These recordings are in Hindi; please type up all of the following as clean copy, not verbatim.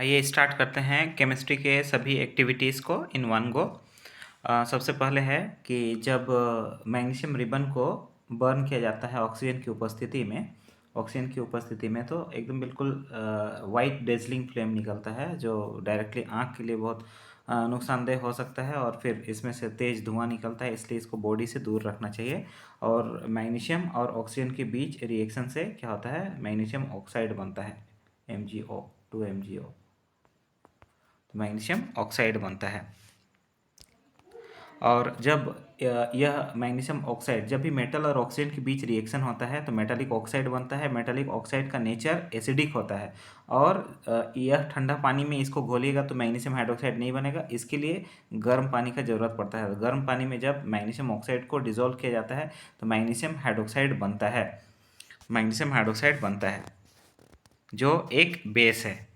आइए स्टार्ट करते हैं केमिस्ट्री के सभी एक्टिविटीज़ को इन वन गो। सबसे पहले है कि जब मैग्नीशियम रिबन को बर्न किया जाता है ऑक्सीजन की उपस्थिति में तो एकदम बिल्कुल वाइट डेजलिंग फ्लेम निकलता है जो डायरेक्टली आँख के लिए बहुत नुकसानदेह हो सकता है और फिर इसमें से तेज़ धुआं निकलता है, इसलिए इसको बॉडी से दूर रखना चाहिए। और मैग्नीशियम और ऑक्सीजन के बीच रिएक्शन से क्या होता है, मैग्नीशियम ऑक्साइड बनता है, MgO 2MgO, तो मैग्नीशियम ऑक्साइड बनता है। और जब यह मैग्नीशियम ऑक्साइड जब भी मेटल और ऑक्सीजन के बीच रिएक्शन होता है तो मेटालिक ऑक्साइड बनता है। मेटालिक ऑक्साइड का नेचर एसिडिक होता है और यह ठंडा पानी में इसको घोलिएगा तो मैग्नीशियम हाइड्रोक्साइड नहीं बनेगा, इसके लिए गर्म पानी का ज़रूरत पड़ता है। गर्म पानी में जब मैग्नीशियम ऑक्साइड को डिज़ोल्व किया जाता है तो मैग्नीशियम हाइड्रोक्साइड बनता है, मैग्नीशियम हाइड्रोक्साइड बनता है जो एक बेस है।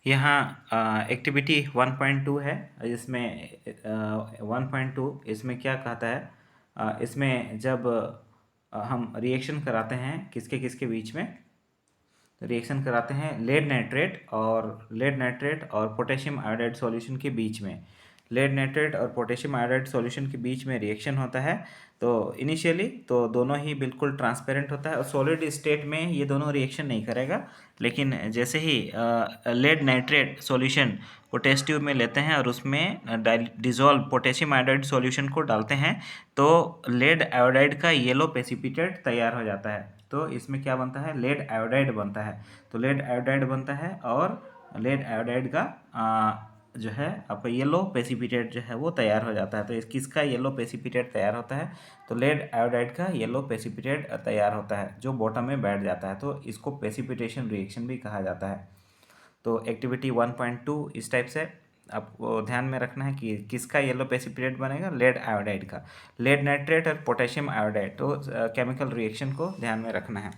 यहाँ एक्टिविटी 1.2 है, इसमें 1.2 इसमें क्या कहता है, इसमें जब हम रिएक्शन कराते हैं किसके किसके बीच में, तो रिएक्शन कराते हैं लेड नाइट्रेट और पोटेशियम आयोडाइड सॉल्यूशन के बीच में। लेड नाइट्रेट और पोटेशियम आयोडाइड सॉल्यूशन के बीच में रिएक्शन होता है तो इनिशियली तो दोनों ही बिल्कुल ट्रांसपेरेंट होता है और सॉलिड स्टेट में ये दोनों रिएक्शन नहीं करेगा, लेकिन जैसे ही लेड नाइट्रेट सॉल्यूशन को टेस्ट ट्यूब में लेते हैं और उसमें डिजोल्व पोटेशियम आयोडाइड सॉल्यूशन को डालते हैं तो लेड आयोडाइड का येलो प्रेसिपिटेट तैयार हो जाता है। तो इसमें क्या बनता है, लेड आयोडाइड बनता है। तो लेड आयोडाइड बनता है और लेड आयोडाइड का जो है आपका येलो प्रेसिपिटेट जो है वो तैयार हो जाता है। तो इस किसका येलो प्रेसिपिटेट तैयार होता है, तो लेड आयोडाइड का येलो प्रेसिपिटेट तैयार होता है जो बॉटम में बैठ जाता है, तो इसको प्रेसिपिटेशन रिएक्शन भी कहा जाता है। तो एक्टिविटी 1.2 इस टाइप से आपको ध्यान में रखना है कि किसका येलो प्रेसिपिटेट बनेगा, लेड आयोडाइड का। लेड नाइट्रेट और पोटेशियम आयोडाइड, तो केमिकल रिएक्शन को ध्यान में रखना है,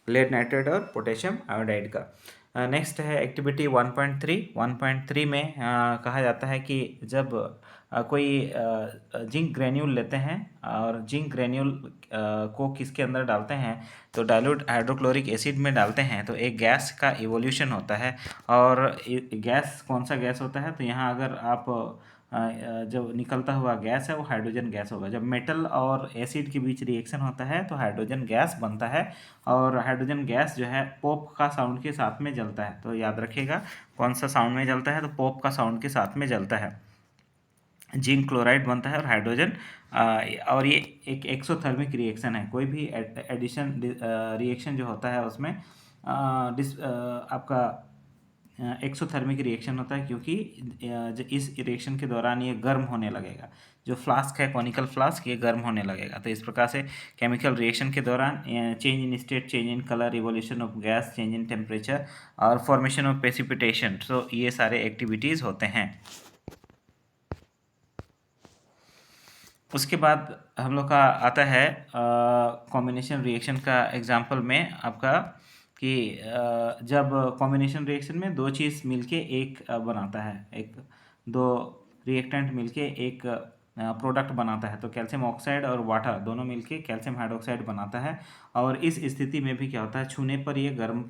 लेड नाइट्रेट और पोटेशियम आयोडाइड का। नेक्स्ट है एक्टिविटी 1.3। 1.3 में कहा जाता है कि जब कोई जिंक ग्रेन्यूल लेते हैं और जिंक ग्रेन्यूल को किसके अंदर डालते हैं, तो डाइल्यूट हाइड्रोक्लोरिक एसिड में डालते हैं तो एक गैस का इवोल्यूशन होता है। और गैस कौन सा गैस होता है, तो यहाँ अगर आप जो निकलता हुआ गैस है वो हाइड्रोजन गैस होगा। जब मेटल और एसिड के बीच रिएक्शन होता है तो हाइड्रोजन गैस बनता है और हाइड्रोजन गैस जो है पॉप का साउंड के साथ में जलता है। तो याद रखिएगा कौन सा साउंड में जलता है, तो पॉप का साउंड के साथ में जलता है। जिंक क्लोराइड बनता है और हाइड्रोजन और ये एक एक्सोथर्मिक रिएक्शन है। कोई भी एडिशन रिएक्शन जो होता है उसमें आपका एक्सोथर्मिक रिएक्शन होता है, क्योंकि इस रिएक्शन के दौरान ये गर्म होने लगेगा। जो फ्लास्क है कॉनिकल फ्लास्क, ये गर्म होने लगेगा। तो इस प्रकार से केमिकल रिएक्शन के दौरान change in state, change in colour, evolution of gas, change in temperature और फॉर्मेशन ऑफ प्रेसिपिटेशन, तो ये सारे एक्टिविटीज़ होते हैं। उसके बाद हम लोग का आता है कॉम्बिनेशन रिएक्शन का एग्जांपल में आपका कि जब कॉम्बिनेशन रिएक्शन में दो चीज़ मिलके एक बनाता है, एक दो रिएक्टेंट मिलके एक प्रोडक्ट बनाता है, तो कैल्शियम ऑक्साइड और वाटर दोनों मिलके कैल्शियम हाइड्रोक्साइड बनाता है। और इस स्थिति में भी क्या होता है, छूने पर ये गर्म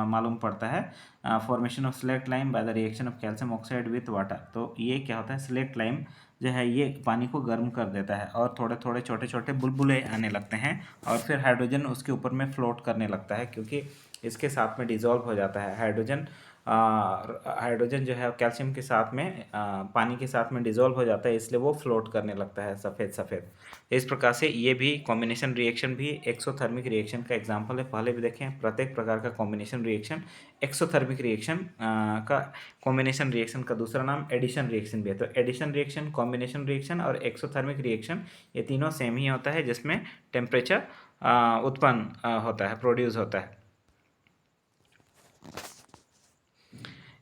मालूम पड़ता है। Formation of slaked lime by the reaction of calcium oxide with water, तो ये क्या होता है, स्लेक्ट लाइम जो है ये पानी को गर्म कर देता है और थोड़े थोड़े छोटे छोटे बुलबुले आने लगते हैं और फिर हाइड्रोजन उसके ऊपर में फ्लोट करने लगता है, क्योंकि इसके साथ में डिज़ोल्व हो जाता है। हाइड्रोजन जो है कैल्शियम के साथ में पानी के साथ में डिज़ोल्व हो जाता है, इसलिए वो फ्लोट करने लगता है सफ़ेद सफ़ेद। इस प्रकार से ये भी कॉम्बिनेशन रिएक्शन भी एक्सोथर्मिक रिएक्शन का एग्जांपल है। पहले भी देखें, प्रत्येक प्रकार का कॉम्बिनेशन रिएक्शन एक्सोथर्मिक रिएक्शन का कॉम्बिनेशन रिएक्शन का दूसरा नाम एडिशन रिएक्शन भी है। तो एडिशन रिएक्शन, कॉम्बिनेशन रिएक्शन और एक्सोथर्मिक रिएक्शन ये तीनों सेम ही होता है, जिसमें टेम्परेचर उत्पन्न होता है, प्रोड्यूस होता है।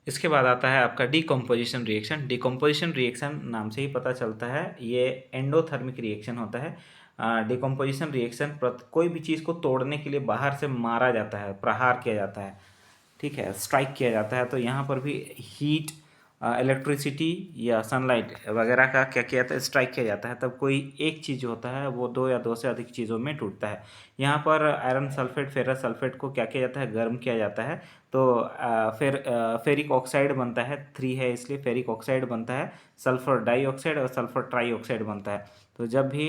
इसके बाद आता है आपका डिकम्पोजिशन रिएक्शन। डिकम्पोजिशन रिएक्शन नाम से ही पता चलता है ये एंडोथर्मिक रिएक्शन होता है। डिकम्पोजिशन रिएक्शन कोई भी चीज़ को तोड़ने के लिए बाहर से मारा जाता है, प्रहार किया जाता है, ठीक है, स्ट्राइक किया जाता है। तो यहाँ पर भी हीट इलेक्ट्रिसिटी या सनलाइट वगैरह का क्या किया जाता है, स्ट्राइक किया जाता है, तब कोई एक चीज़ होता है वो दो या दो से अधिक चीज़ों में टूटता है। यहाँ पर आयरन सल्फेट फेरस सल्फेट को क्या किया जाता है, गर्म किया जाता है, तो फिर फेरिक ऑक्साइड बनता है, 3 है इसलिए फेरिक ऑक्साइड बनता है, सल्फर डाइऑक्साइड और सल्फर ट्राइऑक्साइड बनता है। तो जब भी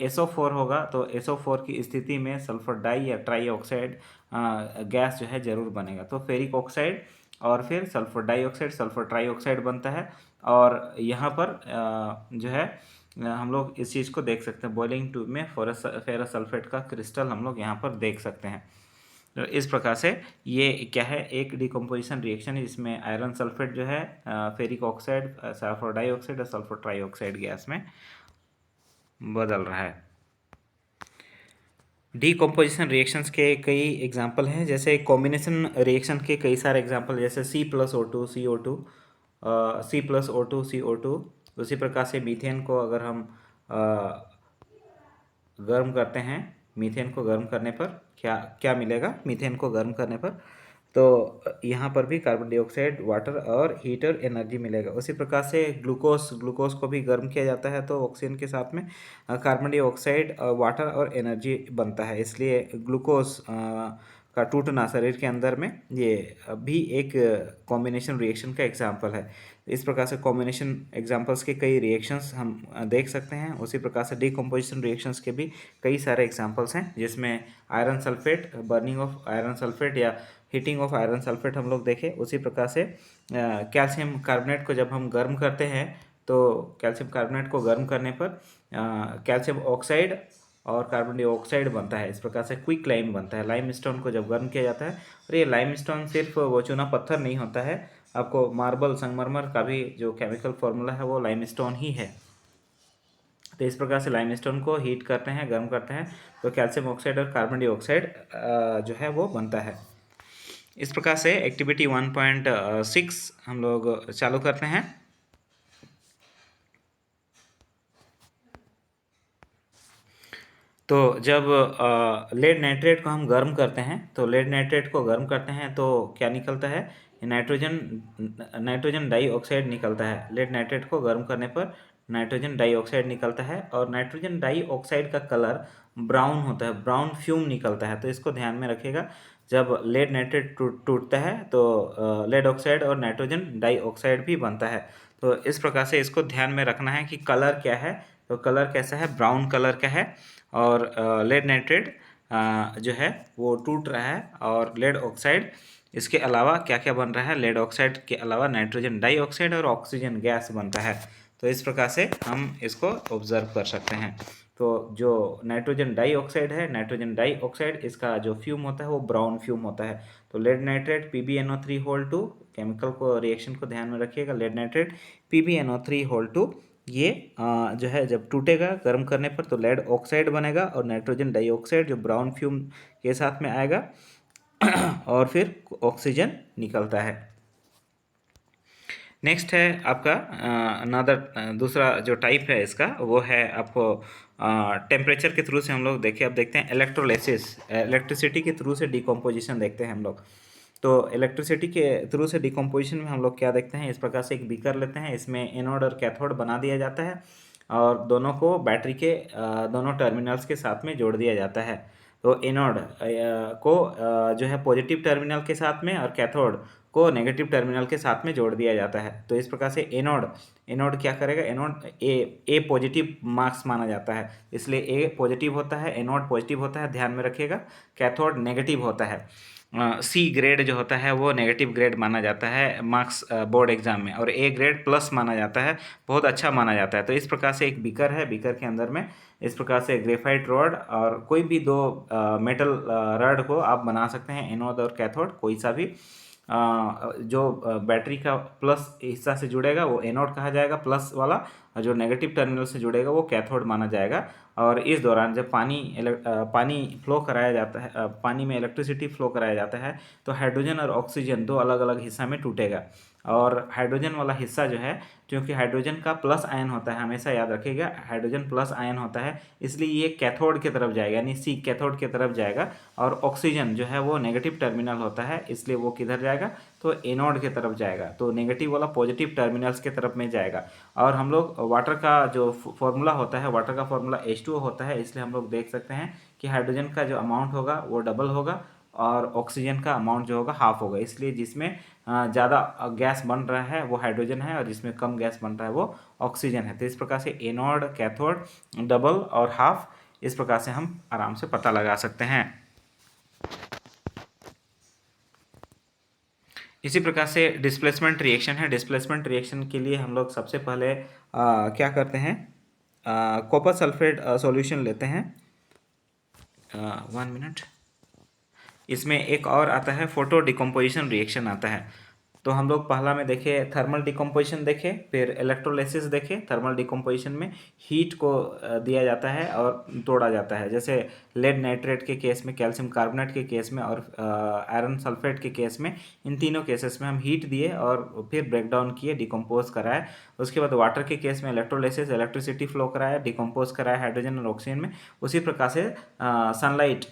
SO4 होगा तो SO4 की स्थिति में सल्फर डाई या ट्राइऑक्साइड गैस जो है ज़रूर बनेगा। तो फेरिक ऑक्साइड और फिर सल्फर डाइऑक्साइड सल्फर ट्राइऑक्साइड बनता है। और यहाँ पर जो है हम लोग इस चीज़ को देख सकते हैं, बॉइलिंग ट्यूब में फेरस सल्फेट का क्रिस्टल हम लोग यहाँ पर देख सकते हैं। तो इस प्रकार से ये क्या है, एक डिकम्पोजिशन रिएक्शन है जिसमें आयरन सल्फेट जो है फेरिक ऑक्साइड सल्फर डाइऑक्साइड और सल्फर ट्राइऑक्साइड गैस में बदल रहा है। डीकम्पोजिशन रिएक्शंस के कई एग्जांपल हैं, जैसे कॉम्बिनेशन रिएक्शन के कई सारे एग्जांपल, जैसे C+O2 CO2, C+O2 CO2। उसी प्रकार से मीथेन को अगर हम गर्म करते हैं, मीथेन को गर्म करने पर क्या क्या मिलेगा, मीथेन को गर्म करने पर तो यहाँ पर भी कार्बन डाइऑक्साइड वाटर और हीटर एनर्जी मिलेगा। उसी प्रकार से ग्लूकोज को भी गर्म किया जाता है तो ऑक्सीजन के साथ में कार्बन डाइऑक्साइड वाटर और एनर्जी बनता है, इसलिए ग्लूकोज का टूटना शरीर के अंदर में ये भी एक कॉम्बिनेशन रिएक्शन का एग्जाम्पल है। इस प्रकार से कॉम्बिनेशन एग्जाम्पल्स के कई रिएक्शंस हम देख सकते हैं। उसी प्रकार से डीकम्पोजिशन रिएक्शंस के भी कई सारे एग्जाम्पल्स हैं, जिसमें iron sulphate, burning of iron sulphate या हीटिंग ऑफ आयरन सल्फेट हम लोग देखें। उसी प्रकार से कैल्शियम कार्बोनेट को जब हम गर्म करते हैं तो कैल्शियम कार्बोनेट को गर्म करने पर कैल्शियम ऑक्साइड और कार्बन डाइऑक्साइड बनता है। इस प्रकार से क्विक लाइम बनता है। लाइम स्टोन को जब गर्म किया जाता है, और ये लाइम स्टोन सिर्फ वो चूना पत्थर नहीं होता है, आपको मार्बल संगमरमर का भी जो केमिकल फॉर्मूला है वो लाइम स्टोन ही है। तो इस प्रकार से लाइम स्टोन को हीट करते हैं, गर्म करते हैं, तो कैल्शियम ऑक्साइड और कार्बन डाइऑक्साइड जो है वो बनता है। इस प्रकार से एक्टिविटी 1.6 हम लोग चालू करते हैं। तो जब लेड नाइट्रेट को हम गर्म करते हैं, तो लेड नाइट्रेट को गर्म करते हैं तो क्या निकलता है, नाइट्रोजन डाइऑक्साइड निकलता है। लेड नाइट्रेट को गर्म करने पर नाइट्रोजन डाइऑक्साइड निकलता है, और नाइट्रोजन डाइऑक्साइड का कलर ब्राउन होता है, ब्राउन फ्यूम निकलता है। तो इसको ध्यान में रखिएगा, जब लेड नाइट्रेट टूटता है तो लेड ऑक्साइड और नाइट्रोजन डाइऑक्साइड भी बनता है। तो इस प्रकार से इसको ध्यान में रखना है कि कलर क्या है, तो कलर कैसा है, ब्राउन कलर का है, और लेड नाइट्रेट जो है वो टूट रहा है, और लेड ऑक्साइड इसके अलावा क्या क्या बन रहा है, लेड ऑक्साइड के अलावा नाइट्रोजन डाइऑक्साइड और ऑक्सीजन गैस बनता है। तो इस प्रकार से हम इसको ऑब्जर्व कर सकते हैं। तो जो नाइट्रोजन डाइऑक्साइड है, नाइट्रोजन डाइऑक्साइड इसका जो फ्यूम होता है वो ब्राउन फ्यूम होता है। तो लेड नाइट्रेट PbNO3 केमिकल को रिएक्शन को ध्यान में रखिएगा, लेड नाइट्रेट PbNO3 ये जो है जब टूटेगा गर्म करने पर तो लेड ऑक्साइड बनेगा, और नाइट्रोजन डाइऑक्साइड जो ब्राउन फ्यूम के साथ में आएगा और फिर ऑक्सीजन निकलता है। नेक्स्ट है आपका अनदर दूसरा जो टाइप है इसका, वो है आपको टेम्परेचर के थ्रू से हम लोग देखें। अब देखते हैं इलेक्ट्रोलिसिस, इलेक्ट्रिसिटी के थ्रू से डिकम्पोजिशन देखते हैं हम लोग। तो इलेक्ट्रिसिटी के थ्रू से डिकम्पोजिशन में हम लोग क्या देखते हैं, इस प्रकार से एक बीकर लेते हैं, इसमें एनोड और कैथोड बना दिया जाता है, और दोनों को बैटरी के दोनों टर्मिनल्स के साथ में जोड़ दिया जाता है। तो एनोड को जो है पॉजिटिव टर्मिनल के साथ में, और कैथोड को नेगेटिव टर्मिनल के साथ में जोड़ दिया जाता है। तो इस प्रकार से एनोड क्या करेगा, एनोड ए पॉजिटिव मार्क्स माना जाता है, इसलिए ए पॉजिटिव होता है, एनोड पॉजिटिव होता है, ध्यान में रखिएगा। कैथोड नेगेटिव होता है, C ग्रेड जो होता है वो नेगेटिव ग्रेड माना जाता है मार्क्स बोर्ड एग्जाम में, और A ग्रेड प्लस माना जाता है, बहुत अच्छा माना जाता है। तो इस प्रकार से एक बीकर है, बीकर के अंदर में इस प्रकार से ग्रेफाइट रॉड और कोई भी दो मेटल रॉड को आप बना सकते हैं, एनोड और कैथोड कोई सा भी। जो बैटरी का प्लस हिस्सा से जुड़ेगा वो एनोड कहा जाएगा, प्लस वाला, और जो नेगेटिव टर्मिनल से जुड़ेगा वो कैथोड माना जाएगा। और इस दौरान जब पानी फ्लो कराया जाता है, पानी में इलेक्ट्रिसिटी फ्लो कराया जाता है, तो हाइड्रोजन और ऑक्सीजन दो अलग अलग हिस्सा में टूटेगा। और हाइड्रोजन वाला हिस्सा जो है, क्योंकि हाइड्रोजन का प्लस आयन होता है, हमेशा याद रखिएगा हाइड्रोजन प्लस आयन होता है, इसलिए ये कैथोड की तरफ जाएगा, यानी सी कैथोड की तरफ जाएगा। और ऑक्सीजन जो है वो नेगेटिव टर्मिनल होता है, इसलिए वो किधर जाएगा, तो एनोड की तरफ जाएगा। तो नेगेटिव वाला पॉजिटिव टर्मिनल्स की तरफ में जाएगा। और हम लोग वाटर का जो फॉर्मूला होता है, वाटर का फॉर्मूला H2O होता है, इसलिए हम लोग देख सकते हैं कि हाइड्रोजन का जो अमाउंट होगा वो डबल होगा और ऑक्सीजन का अमाउंट जो होगा हाफ होगा। इसलिए जिसमें ज़्यादा गैस बन रहा है वो हाइड्रोजन है, और जिसमें कम गैस बन रहा है वो ऑक्सीजन है। तो इस प्रकार से एनोड, कैथोड, डबल और हाफ, इस प्रकार से हम आराम से पता लगा सकते हैं। इसी प्रकार से डिस्प्लेसमेंट रिएक्शन है। डिस्प्लेसमेंट रिएक्शन के लिए हम लोग सबसे पहले क्या करते हैं, कॉपर सल्फेट सॉल्यूशन लेते हैं। 1 मिनट। इसमें एक और आता है फोटो डिकम्पोजिशन रिएक्शन आता है। तो हम लोग पहला में देखे थर्मल डिकम्पोजिशन देखे, फिर इलेक्ट्रोलिसिस देखे। थर्मल डिकम्पोजिशन में हीट को दिया जाता है और तोड़ा जाता है, जैसे लेड नाइट्रेट के केस में, कैल्शियम कार्बोनेट के केस में और आयरन सल्फेट के केस में। इन तीनों केसेस में हम हीट दिए और फिर ब्रेक डाउन किए, डिकम्पोज कराए। उसके बाद वाटर के केस में इलेक्ट्रोलिसिस, इलेक्ट्रिसिटी फ्लो कराया, डिकम्पोज कराया हाइड्रोजन और ऑक्सीजन में। उसी प्रकार से सनलाइट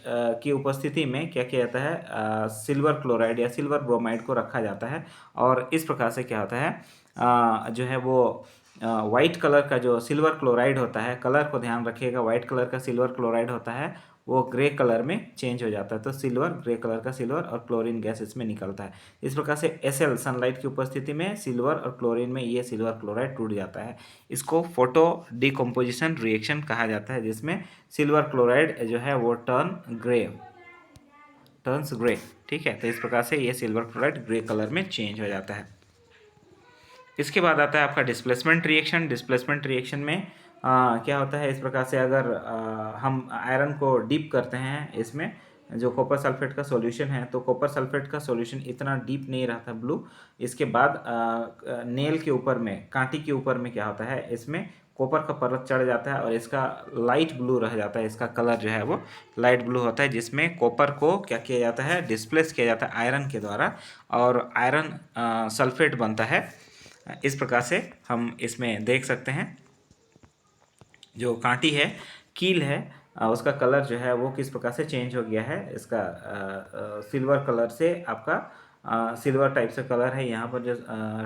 की उपस्थिति में क्या किया जाता है, सिल्वर क्लोराइड या सिल्वर ब्रोमाइड को रखा जाता है। और इस प्रकार से क्या होता है, जो है वो वाइट कलर का जो सिल्वर क्लोराइड होता है, कलर को ध्यान रखिएगा, वाइट कलर का सिल्वर क्लोराइड होता है, वो ग्रे कलर में चेंज हो जाता है। तो सिल्वर, ग्रे कलर का सिल्वर और क्लोरीन गैस इसमें निकलता है। इस प्रकार से SL सनलाइट की उपस्थिति में सिल्वर और क्लोरीन में ये सिल्वर क्लोराइड टूट जाता है। इसको फोटो डिकम्पोजिशन रिएक्शन कहा जाता है, जिसमें सिल्वर क्लोराइड जो है वो टर्न्स ग्रे। ठीक है, तो इस प्रकार से ये सिल्वर क्लोराइड ग्रे कलर में चेंज हो जाता है। इसके बाद आता है आपका डिस्प्लेसमेंट रिएक्शन। डिस्प्लेसमेंट रिएक्शन में क्या होता है, इस प्रकार से अगर हम आयरन को डीप करते हैं, इसमें जो कॉपर सल्फेट का सॉल्यूशन है, तो कॉपर सल्फेट का सॉल्यूशन इतना डीप नहीं रहता ब्लू। इसके बाद नेल के ऊपर में, कांटी के ऊपर में क्या होता है, इसमें कॉपर का परत चढ़ जाता है और इसका लाइट ब्लू रह जाता है। इसका कलर जो है वो लाइट ब्लू होता है, जिसमें कॉपर को क्या किया जाता है, डिस्प्लेस किया जाता है आयरन के द्वारा, और आयरन सल्फेट बनता है। इस प्रकार से हम इसमें देख सकते हैं, जो कांटी है, कील है, उसका कलर जो है वो किस प्रकार से चेंज हो गया है। इसका सिल्वर कलर से आपका सिल्वर टाइप से कलर है, यहाँ पर जो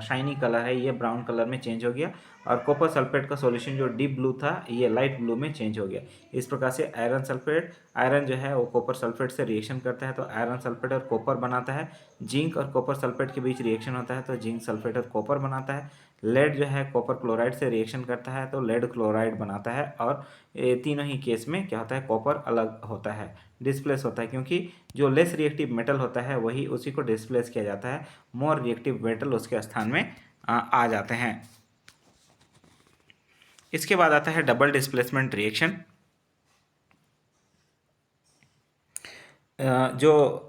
शाइनी कलर है ये ब्राउन कलर में चेंज हो गया। और कॉपर सल्फेट का सॉल्यूशन जो डीप ब्लू था, ये लाइट ब्लू में चेंज हो गया। इस प्रकार से आयरन जो है वो कॉपर सल्फेट से रिएक्शन करता है, तो आयरन सल्फेट और कॉपर बनाता है। जिंक और कॉपर सल्फेट के बीच रिएक्शन होता है, तो जिंक सल्फेट और कॉपर बनाता है। लेड जो है कॉपर क्लोराइड से रिएक्शन करता है, तो लेड क्लोराइड बनाता है। और ये तीनों ही केस में क्या होता है, कॉपर अलग होता है, डिस्प्लेस होता है, क्योंकि जो लेस रिएक्टिव मेटल होता है वही उसी को डिस्प्लेस किया जाता है, मोर रिएक्टिव मेटल उसके स्थान में आ जाते हैं। इसके बाद आता है डबल डिस्प्लेसमेंट रिएक्शन। जो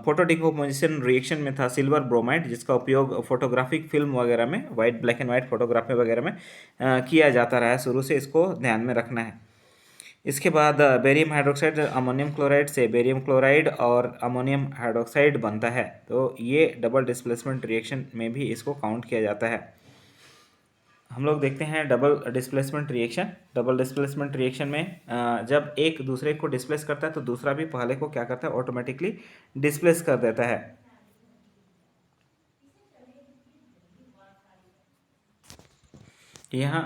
फोटो डिकम्पोजिशन रिएक्शन में था सिल्वर ब्रोमाइड, जिसका उपयोग फोटोग्राफिक फिल्म वगैरह में, white, black and white photography वगैरह में किया जाता रहा है शुरू से, इसको ध्यान में रखना है। इसके बाद बेरियम हाइड्रोक्साइड अमोनियम क्लोराइड से बेरियम क्लोराइड और अमोनियम हाइड्रोक्साइड बनता है, तो ये डबल डिस्प्लेसमेंट रिएक्शन में भी इसको काउंट किया जाता है। हम लोग देखते हैं double displacement reaction. Double displacement reaction में जब एक दूसरे को डिस्प्लेस करता है, तो दूसरा भी पहले को क्या करता है, ऑटोमेटिकली डिस्प्लेस कर देता है। यहाँ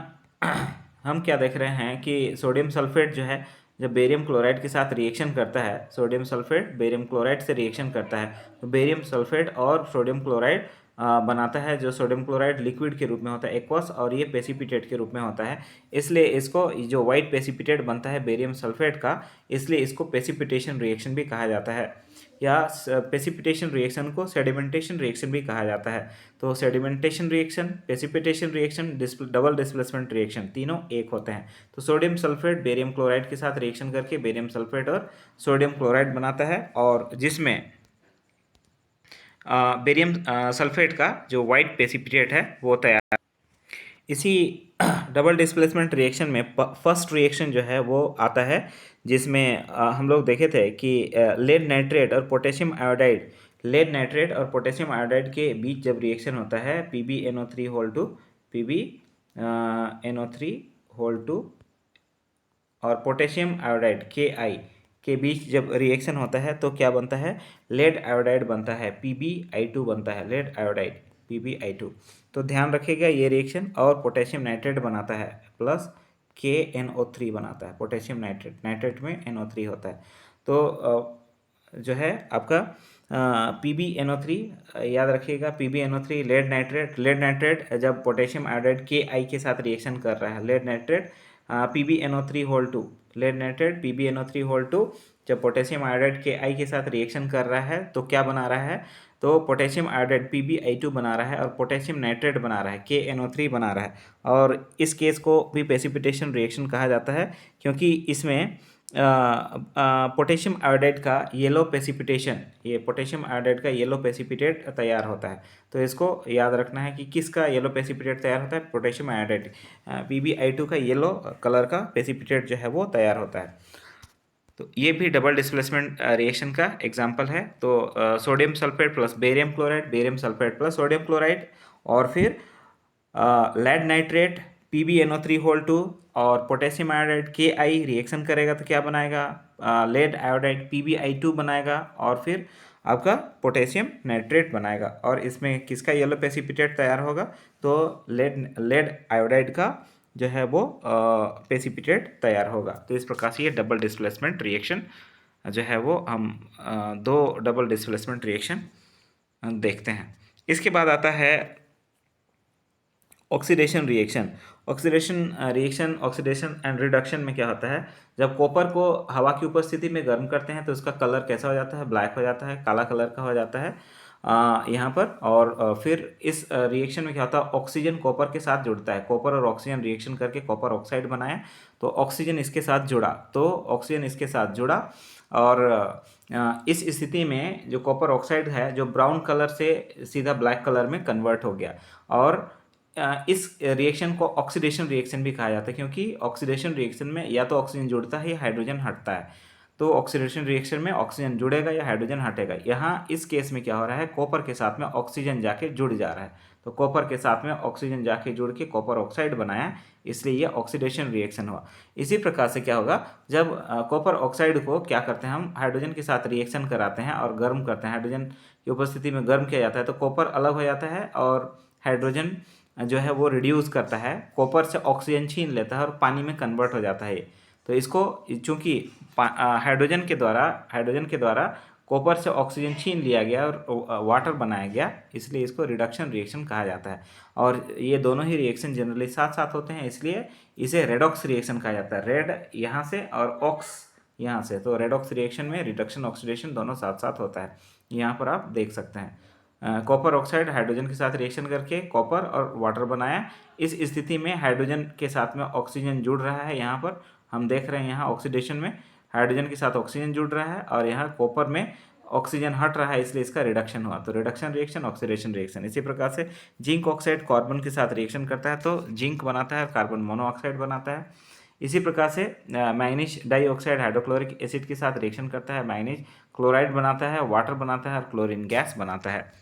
हम क्या देख रहे हैं कि सोडियम सल्फेट जो है, जब बेरियम क्लोराइड के साथ रिएक्शन करता है, सोडियम सल्फेट बेरियम क्लोराइड से रिएक्शन करता है, तो बेरियम सल्फेट और सोडियम क्लोराइड बनाता है। जो सोडियम क्लोराइड लिक्विड के रूप में होता है, एक्वस, और ये प्रेसिपिटेट के रूप में होता है। इसलिए इसको, जो वाइट प्रेसिपिटेट बनता है बेरियम सल्फेट का, इसलिए इसको प्रेसिपिटेशन रिएक्शन भी कहा जाता है, या प्रेसिपिटेशन रिएक्शन को सेडिमेंटेशन रिएक्शन भी कहा जाता है। तो sedimentation reaction, precipitation reaction, double displacement reaction, तीनों एक होते हैं। तो सोडियम सल्फेट बेरियम क्लोराइड के साथ रिएक्शन करके बेरियम सल्फेट और सोडियम क्लोराइड बनाता है, और जिसमें बेरियम सल्फेट का जो वाइट प्रेसिपिटेट है वो तैयार। इसी डबल डिस्प्लेसमेंट रिएक्शन में फर्स्ट रिएक्शन जो है वो आता है, जिसमें हम लोग देखे थे कि लेड नाइट्रेट और पोटेशियम आयोडाइड, लेड नाइट्रेट और पोटेशियम आयोडाइड के बीच जब रिएक्शन होता है PbNO3 whole two PbNO3 whole two और पोटेशियम आयोडाइड Ki के बीच जब रिएक्शन होता है तो क्या बनता है, लेड आयोडाइड बनता है, PbI2 बनता है, लेड आयोडाइड PbI2। तो ध्यान रखिएगा ये रिएक्शन, और पोटेशियम नाइट्रेट बनाता है प्लस KNO3 बनाता है, पोटेशियम नाइट्रेट, नाइट्रेट में NO3 होता है। तो जो है आपका PbNO3 याद रखिएगा, PbNO3 lead nitrate, lead nitrate जब पोटेशियम आयोडाइड Ki के साथ रिएक्शन कर रहा है, lead nitrate PbNO3 whole two, lead nitrate PbNO3 whole two जब पोटेशियम आयोडाइड Ki के साथ रिएक्शन कर रहा है तो क्या बना रहा है, तो पोटेशियम आयोडाइड PbI2 बना रहा है और पोटेशियम नाइट्रेट बना रहा है, KNO3 बना रहा है। और इस केस को भी प्रेसिपिटेशन रिएक्शन कहा जाता है, क्योंकि इसमें पोटेशियम आयोडाइड का येलो प्रेसिपिटेशन, ये पोटेशियम आयोडाइड का येलो प्रेसिपिटेट तैयार होता है। तो इसको याद रखना है कि किसका येलो प्रेसिपिटेट तैयार होता है, पोटेशियम आयोडाइड, PbI2 का येलो कलर का प्रेसिपिटेट जो है वो तैयार होता है। तो ये भी डबल डिस्प्लेसमेंट रिएक्शन का एग्जांपल है। तो sodium sulphate plus barium chloride, barium sulphate plus sodium chloride, और फिर lead nitrate PbNO3 whole two और पोटेशियम आयोडाइड Ki रिएक्शन करेगा तो क्या बनाएगा, लेड आयोडाइड PbI2 बनाएगा, और फिर आपका पोटेशियम नाइट्रेट बनाएगा। और इसमें किसका येलो प्रेसिपिटेट तैयार होगा, तो लेड आयोडाइड का जो है वो प्रेसिपिटेट तैयार होगा। तो इस प्रकार से ये डबल डिस्प्लेसमेंट रिएक्शन जो है वो हम दो डबल डिस्प्लेसमेंट रिएक्शन देखते हैं। इसके बाद आता है oxidation reaction. Oxidation reaction, oxidation and reduction में क्या होता है, जब कॉपर को हवा की उपस्थिति में गर्म करते हैं तो उसका कलर कैसा हो जाता है, ब्लैक हो जाता है, काला कलर का हो जाता है यहाँ पर। और फिर इस रिएक्शन में क्या होता है, ऑक्सीजन कॉपर के साथ जुड़ता है, कॉपर और ऑक्सीजन रिएक्शन करके कॉपर ऑक्साइड बनाया, तो ऑक्सीजन इसके साथ जुड़ा, तो ऑक्सीजन इसके साथ जुड़ा, और इस स्थिति में जो कॉपर ऑक्साइड है जो ब्राउन कलर से सीधा ब्लैक कलर में कन्वर्ट हो गया। और इस रिएक्शन को ऑक्सीडेशन रिएक्शन भी कहा जाता है, क्योंकि ऑक्सीडेशन रिएक्शन में या तो ऑक्सीजन जुड़ता है या हाइड्रोजन हटता है। तो ऑक्सीडेशन रिएक्शन में ऑक्सीजन जुड़ेगा या हाइड्रोजन हटेगा। यहाँ इस केस में क्या हो रहा है, कॉपर के साथ में ऑक्सीजन जाके जुड़ जा रहा है, तो कॉपर के साथ में ऑक्सीजन जाके जुड़ के कॉपर ऑक्साइड बनाया, इसलिए ये ऑक्सीडेशन रिएक्शन हुआ। इसी प्रकार से क्या होगा, जब कॉपर ऑक्साइड को क्या करते हैं हम, हाइड्रोजन के साथ रिएक्शन कराते हैं और गर्म करते हैं, हाइड्रोजन की उपस्थिति में गर्म किया जाता है, तो कॉपर अलग हो जाता है और हाइड्रोजन जो है वो रिड्यूस करता है, कॉपर से ऑक्सीजन छीन लेता है और पानी में कन्वर्ट हो जाता है। तो इसको चूँकि हाइड्रोजन के द्वारा कॉपर से ऑक्सीजन छीन लिया गया और वाटर बनाया गया, इसलिए इसको रिडक्शन रिएक्शन कहा जाता है। और ये दोनों ही रिएक्शन जनरली साथ साथ होते हैं, इसलिए इसे रेडॉक्स रिएक्शन कहा जाता है। रेड यहाँ से और ऑक्स यहाँ से, तो रेडॉक्स रिएक्शन में रिडक्शन ऑक्सीडेशन दोनों साथ साथ होता है। यहाँ पर आप देख सकते हैं कॉपर ऑक्साइड हाइड्रोजन के साथ रिएक्शन करके कॉपर और वाटर बनाया। इस स्थिति में हाइड्रोजन के साथ में ऑक्सीजन जुड़ रहा है, यहाँ पर हम देख रहे हैं, यहाँ ऑक्सीडेशन में हाइड्रोजन के साथ ऑक्सीजन जुड़ रहा है और यहाँ कॉपर में ऑक्सीजन हट रहा है, इसलिए इसका रिडक्शन हुआ। तो रिडक्शन रिएक्शन, ऑक्सीडेशन रिएक्शन। इसी प्रकार से जिंक ऑक्साइड कार्बन के साथ रिएक्शन करता है तो जिंक बनाता है, कार्बन मोनोऑक्साइड बनाता है। इसी प्रकार से मैग्नीज डाइऑक्साइड हाइड्रोक्लोरिक एसिड के साथ रिएक्शन करता है, मैग्नीज क्लोराइड बनाता है, वाटर बनाता है और क्लोरीन गैस बनाता है।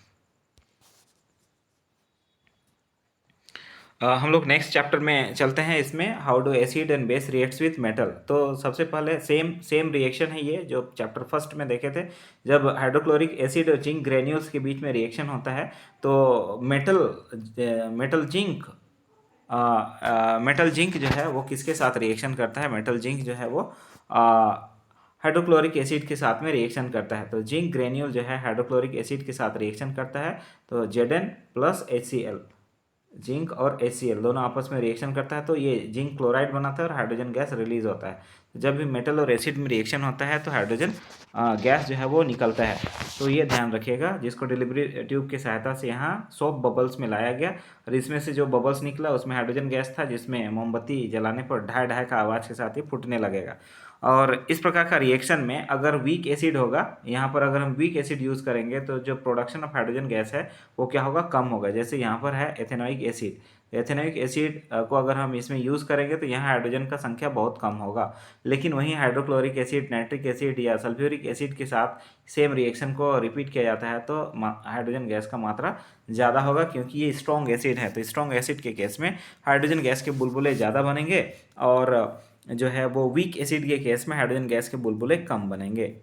हम लोग नेक्स्ट चैप्टर में चलते हैं। इसमें how do acid and base reacts with metal. तो सबसे पहले सेम रिएक्शन है ये जो चैप्टर फर्स्ट में देखे थे। जब हाइड्रोक्लोरिक एसिड और जिंक ग्रेन्यूल्स के बीच में रिएक्शन होता है तो मेटल जिंक जो है वो किसके साथ रिएक्शन करता है, मेटल जिंक जो है वो हाइड्रोक्लोरिक एसिड के साथ में रिएक्शन करता है। तो जिंक ग्रेन्यूल जो है हाइड्रोक्लोरिक एसिड के साथ रिएक्शन करता है, तो Zn प्लस HCl, जिंक और HCl दोनों आपस में रिएक्शन करता है तो ये जिंक क्लोराइड बनाता है और हाइड्रोजन गैस रिलीज होता है। जब भी मेटल और एसिड में रिएक्शन होता है तो हाइड्रोजन गैस जो है वो निकलता है। तो ये ध्यान रखिएगा, जिसको डिलीवरी ट्यूब की सहायता से यहाँ सोप बबल्स में लाया गया और इसमें से जो बबल्स निकला उसमें हाइड्रोजन गैस था, जिसमें मोमबत्ती जलाने पर ढाई ढाई का आवाज़ के साथ ही फूटने लगेगा। और इस प्रकार का रिएक्शन में अगर वीक एसिड होगा, यहाँ पर अगर हम वीक एसिड यूज़ करेंगे तो जो प्रोडक्शन ऑफ हाइड्रोजन गैस है वो क्या होगा, कम होगा। जैसे यहाँ पर है एथेनॉइक एसिड, एथेनॉइक एसिड को अगर हम इसमें यूज़ करेंगे तो यहाँ हाइड्रोजन का संख्या बहुत कम होगा। लेकिन वहीं हाइड्रोक्लोरिक एसिड, नाइट्रिक एसिड या सल्फ्यूरिक एसिड के साथ सेम रिएक्शन को रिपीट किया जाता है तो हाइड्रोजन गैस का मात्रा ज़्यादा होगा, क्योंकि ये स्ट्रॉन्ग एसिड है। तो स्ट्रॉन्ग एसिड के केस में हाइड्रोजन गैस के बुलबुले ज़्यादा बनेंगे और जो है वो वीक एसिड के केस में हाइड्रोजन गैस के बुलबुले कम बनेंगे।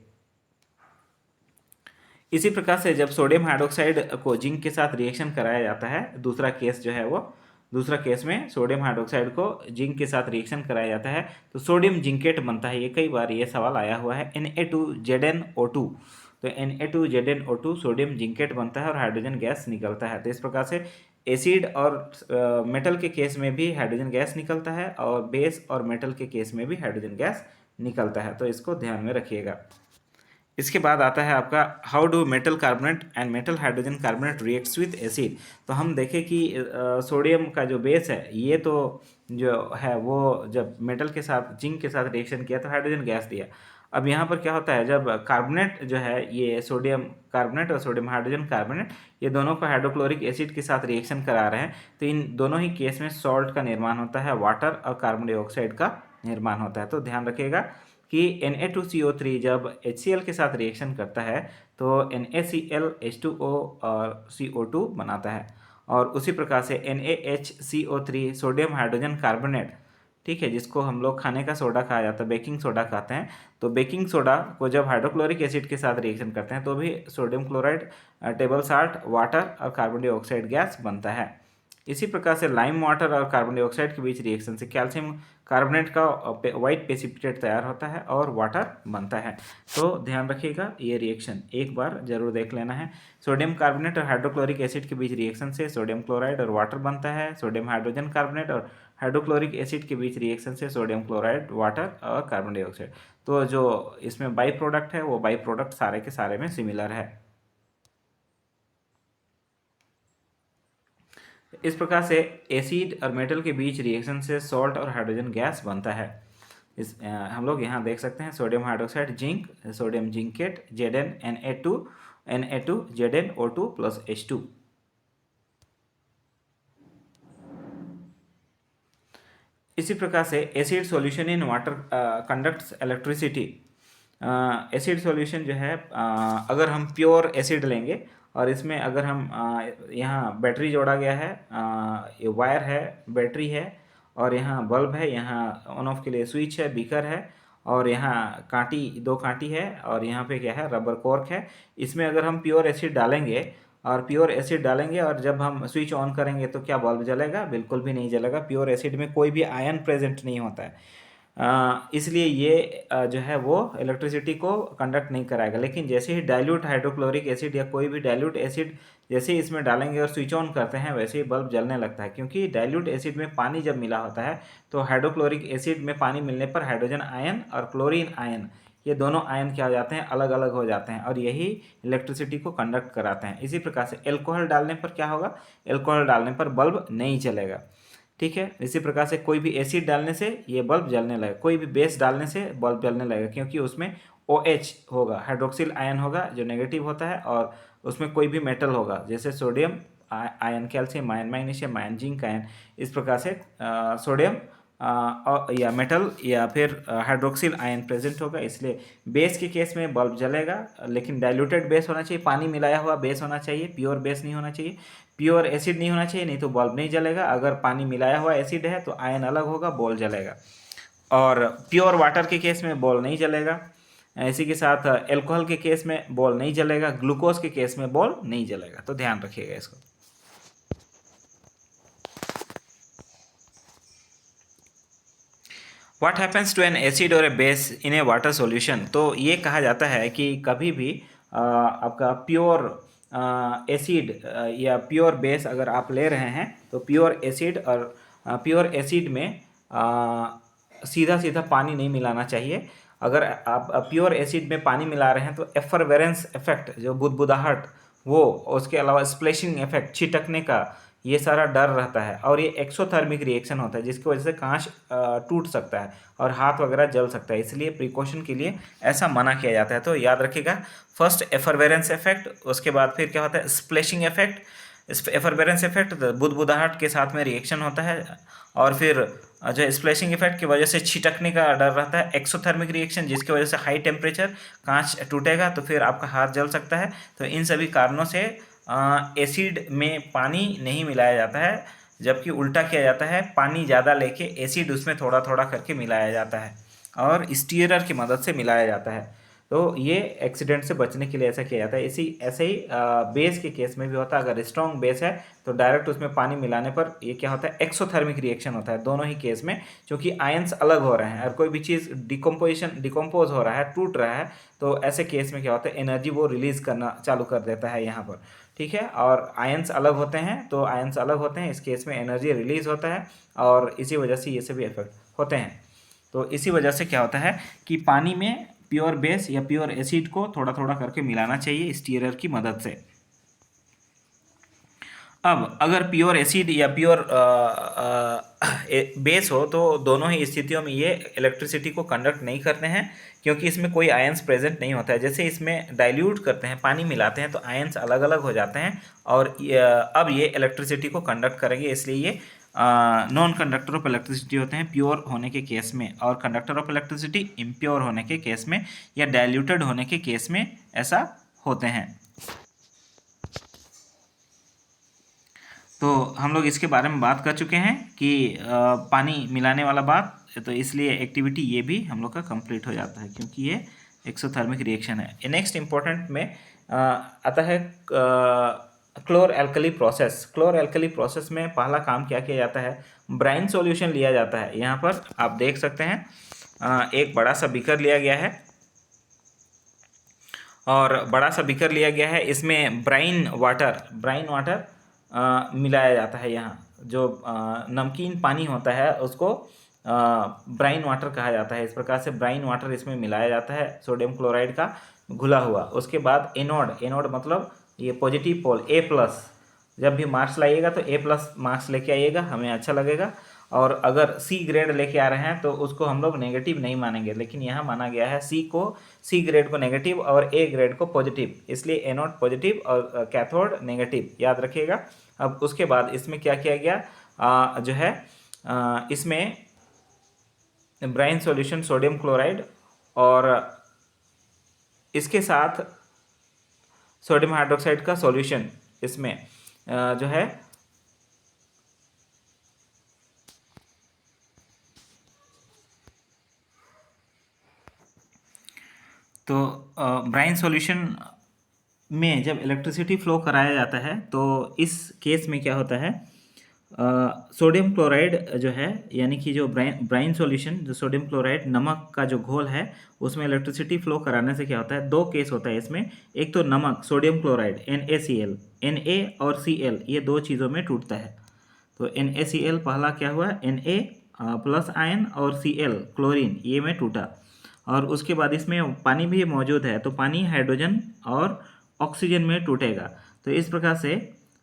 इसी प्रकार से जब सोडियम हाइड्रोक्साइड को जिंक के साथ रिएक्शन कराया जाता है, दूसरा केस जो है वो, दूसरा केस में सोडियम हाइड्रोक्साइड को जिंक के साथ रिएक्शन कराया जाता है तो सोडियम जिंकेट बनता है। ये कई बार ये सवाल आया हुआ है, Na2ZnO2। तो Na2ZnO2 सोडियम जिंकेट बनता है और हाइड्रोजन गैस निकलता है। तो इस प्रकार से एसिड और मेटल के केस में भी हाइड्रोजन गैस निकलता है और बेस और मेटल के केस में भी हाइड्रोजन गैस निकलता है। तो इसको ध्यान में रखिएगा। इसके बाद आता है आपका how do metal carbonate and metal hydrogen carbonate reacts with acid. तो हम देखें कि सोडियम का जो बेस है ये तो जो है वो जब मेटल के साथ, जिंक के साथ रिएक्शन किया तो हाइड्रोजन गैस दिया। अब यहाँ पर क्या होता है, जब कार्बोनेट जो है ये सोडियम कार्बोनेट और सोडियम हाइड्रोजन कार्बोनेट ये दोनों को हाइड्रोक्लोरिक एसिड के साथ रिएक्शन करा रहे हैं तो इन दोनों ही केस में सॉल्ट का निर्माण होता है, वाटर और कार्बन डाइऑक्साइड का निर्माण होता है। तो ध्यान रखिएगा कि Na2CO3 जब HCl के साथ रिएक्शन करता है तो NaCl H2O और CO2 बनाता है। और उसी प्रकार से NaHCO3 सोडियम हाइड्रोजन कार्बोनेट, ठीक है, जिसको हम लोग खाने का सोडा कहा जाता है, बेकिंग सोडा कहते हैं। तो बेकिंग सोडा को जब हाइड्रोक्लोरिक एसिड के साथ रिएक्शन करते हैं तो भी sodium chloride, table salt, water और कार्बन डाइऑक्साइड गैस बनता है। इसी प्रकार से लाइम वाटर और कार्बन डाइऑक्साइड के बीच रिएक्शन से कैल्शियम कार्बोनेट का वाइट प्रेसिपिटेट तैयार होता है और वाटर बनता है। तो ध्यान रखिएगा, ये रिएक्शन एक बार जरूर देख लेना है। सोडियम कार्बोनेट और हाइड्रोक्लोरिक एसिड के बीच रिएक्शन से सोडियम क्लोराइड और वाटर बनता है। सोडियम हाइड्रोजन कार्बोनेट और हाइड्रोक्लोरिक एसिड के बीच रिएक्शन से सोडियम क्लोराइड, वाटर और कार्बन डाइऑक्साइड। तो जो इसमें बाई प्रोडक्ट है वो बाई प्रोडक्ट सारे के सारे में सिमिलर है। इस प्रकार से एसिड और मेटल के बीच रिएक्शन से सॉल्ट और हाइड्रोजन गैस बनता है। हम लोग यहाँ देख सकते हैं sodium hydroxide zinc, sodium zincate, Na2ZnO2 plus H2। इसी प्रकार से acid solution in water conducts electricity. Acid solution जो है, अगर हम प्योर एसिड लेंगे और इसमें अगर हम यहाँ बैटरी जोड़ा गया है, ये वायर है, बैटरी है और यहाँ बल्ब है, यहाँ ऑन ऑफ के लिए स्विच है, बीकर है और यहाँ कांटी, दो कांटी है और यहाँ पे क्या है, रबर कॉर्क है। इसमें अगर हम प्योर एसिड डालेंगे और जब हम स्विच ऑन करेंगे तो क्या बल्ब जलेगा? बिल्कुल भी नहीं जलेगा। प्योर एसिड में कोई भी आयन प्रेजेंट नहीं होता है, इसलिए ये जो है वो इलेक्ट्रिसिटी को कंडक्ट नहीं कराएगा। लेकिन जैसे ही डाइल्यूट हाइड्रोक्लोरिक एसिड या कोई भी डाइल्यूट एसिड जैसे ही इसमें डालेंगे और स्विच ऑन करते हैं वैसे ही बल्ब जलने लगता है, क्योंकि डाइल्यूट एसिड में पानी जब मिला होता है तो हाइड्रोक्लोरिक एसिड में पानी मिलने पर हाइड्रोजन आयन और क्लोरीन आयन, ये दोनों आयन क्या हो जाते हैं, अलग अलग हो जाते हैं और यही इलेक्ट्रिसिटी को कंडक्ट कराते हैं। इसी प्रकार से एल्कोहल डालने पर क्या होगा, एल्कोहल डालने पर बल्ब नहीं जलेगा, ठीक है। इसी प्रकार से कोई भी एसिड डालने से ये बल्ब जलने लगेगा, कोई भी बेस डालने से बल्ब जलने लगेगा, क्योंकि उसमें OH होगा, हाइड्रोक्सिल आयन होगा जो नेगेटिव होता है और उसमें कोई भी मेटल होगा, जैसे sodium ion, calcium ion, magnesium ion, zinc ion. इस प्रकार से सोडियम या मेटल या फिर हाइड्रोक्सिल आयन प्रेजेंट होगा, इसलिए बेस के केस में बल्ब जलेगा। लेकिन डाइल्यूटेड बेस होना चाहिए, पानी मिलाया हुआ बेस होना चाहिए, प्योर बेस नहीं होना चाहिए, प्योर एसिड नहीं होना चाहिए, नहीं तो बल्ब नहीं जलेगा। अगर पानी मिलाया हुआ एसिड है तो आयन अलग होगा, बॉल जलेगा। और प्योर वाटर के केस में बॉल नहीं जलेगा। इसी के साथ एल्कोहल के केस में बॉल नहीं जलेगा, ग्लूकोज के केस में बॉल नहीं जलेगा। तो ध्यान रखिएगा इसको। What happens to an acid और a base in a water solution. तो ये कहा जाता है कि कभी भी आपका प्योर एसिड या प्योर बेस अगर आप ले रहे हैं तो प्योर एसिड और प्योर एसिड में सीधा सीधा पानी नहीं मिलाना चाहिए। अगर आप प्योर एसिड में पानी मिला रहे हैं तो एफरवेरेंस इफेक्ट, जो बुदबुदाहट, वो, उसके अलावा स्प्लैशिंग इफेक्ट, छिटकने का ये सारा डर रहता है। और ये एक्सोथर्मिक रिएक्शन होता है जिसकी वजह से कांच टूट सकता है और हाथ वगैरह जल सकता है, इसलिए प्रिकॉशन के लिए ऐसा मना किया जाता है। तो याद रखिएगा, फर्स्ट एफरवेरेंस इफेक्ट, उसके बाद फिर क्या होता है स्प्लैशिंग इफेक्ट। इस एफरवेरेंस इफेक्ट बुदबुदाहट के साथ में रिएक्शन होता है, और फिर जो स्प्लैशिंग इफेक्ट की वजह से छिटकने का डर रहता है। एक्सोथर्मिक रिएक्शन जिसकी वजह से हाई टेम्परेचर कांच टूटेगा तो फिर आपका हाथ जल सकता है। तो इन सभी कारणों से एसिड में पानी नहीं मिलाया जाता है, जबकि उल्टा किया जाता है, पानी ज़्यादा लेके एसिड उसमें थोड़ा थोड़ा करके मिलाया जाता है और स्टीयरर की मदद से मिलाया जाता है। तो ये एक्सीडेंट से बचने के लिए ऐसा किया जाता है। ऐसे ही बेस के केस में भी होता है। अगर स्ट्रॉन्ग बेस है तो डायरेक्ट उसमें पानी मिलाने पर ये क्या होता है एक्सोथर्मिक रिएक्शन होता है दोनों ही केस में, क्योंकि आयंस अलग हो रहे हैं और कोई भी चीज़ डिकम्पोज हो रहा है, टूट रहा है, तो ऐसे केस में क्या होता है एनर्जी वो रिलीज करना चालू कर देता है यहाँ पर। ठीक है, और आयंस अलग होते हैं, तो आयंस अलग होते हैं, इस केस में एनर्जी रिलीज होता है और इसी वजह से ये सभी इफेक्ट होते हैं। तो इसी वजह से क्या होता है कि पानी में प्योर बेस या प्योर एसिड को थोड़ा थोड़ा करके मिलाना चाहिए स्टीयरर की मदद से। अब अगर प्योर एसिड या प्योर बेस हो तो दोनों ही स्थितियों में ये इलेक्ट्रिसिटी को कंडक्ट नहीं करते हैं, क्योंकि इसमें कोई आयंस प्रेजेंट नहीं होता है। जैसे इसमें डाइल्यूट करते हैं, पानी मिलाते हैं, तो आयंस अलग अलग हो जाते हैं और अब ये इलेक्ट्रिसिटी को कंडक्ट करेंगे, इसलिए ये नॉन कंडक्टर ऑफ इलेक्ट्रिसिटी होते हैं प्योर होने के केस में, और कंडक्टर ऑफ इलेक्ट्रिसिटी इम्प्योर होने के केस में या डाइल्यूटेड होने के केस में ऐसा होते हैं। तो हम लोग इसके बारे में बात कर चुके हैं कि पानी मिलाने वाला बात, तो इसलिए एक्टिविटी ये भी हम लोग का कंप्लीट हो जाता है, क्योंकि ये एक्सोथर्मिक रिएक्शन है। नेक्स्ट इंपॉर्टेंट में आता है क्लोर एल्कली प्रोसेस। क्लोर एल्कली प्रोसेस में पहला काम क्या किया जाता है, ब्राइन सॉल्यूशन लिया जाता है। यहाँ पर आप देख सकते हैं एक बड़ा सा बीकर लिया गया है और बड़ा सा बीकर लिया गया है, इसमें ब्राइन वाटर मिलाया जाता है। यहाँ जो नमकीन पानी होता है उसको ब्राइन वाटर कहा जाता है। इस प्रकार से ब्राइन वाटर इसमें मिलाया जाता है सोडियम क्लोराइड का घुला हुआ। उसके बाद एनोड मतलब ये पॉजिटिव पोल A+, जब भी मार्क्स लाइएगा तो A+ मार्क्स लेके आइएगा, हमें अच्छा लगेगा। और अगर C ग्रेड लेके आ रहे हैं तो उसको हम लोग नेगेटिव नहीं मानेंगे, लेकिन यहाँ माना गया है C ग्रेड को नेगेटिव और A ग्रेड को पॉजिटिव, इसलिए एनोड पॉजिटिव और कैथोड नेगेटिव, याद रखिएगा। अब उसके बाद इसमें क्या किया गया जो है इसमें ब्राइन सॉल्यूशन सोडियम क्लोराइड और इसके साथ सोडियम हाइड्रोक्साइड का सॉल्यूशन इसमें जो है तो ब्राइन सॉल्यूशन में जब इलेक्ट्रिसिटी फ्लो कराया जाता है तो इस केस में क्या होता है सोडियम क्लोराइड जो है, यानी कि जो ब्राइन सॉल्यूशन जो सोडियम क्लोराइड नमक का जो घोल है उसमें इलेक्ट्रिसिटी फ्लो कराने से क्या होता है, दो केस होता है इसमें। एक तो नमक सोडियम क्लोराइड NaCl, Na और Cl ये दो चीज़ों में टूटता है। तो NaCl पहला क्या हुआ, Na प्लस आयन और Cl क्लोरीन ये में टूटा, और उसके बाद इसमें पानी भी मौजूद है तो पानी हाइड्रोजन और ऑक्सीजन में टूटेगा। तो इस प्रकार से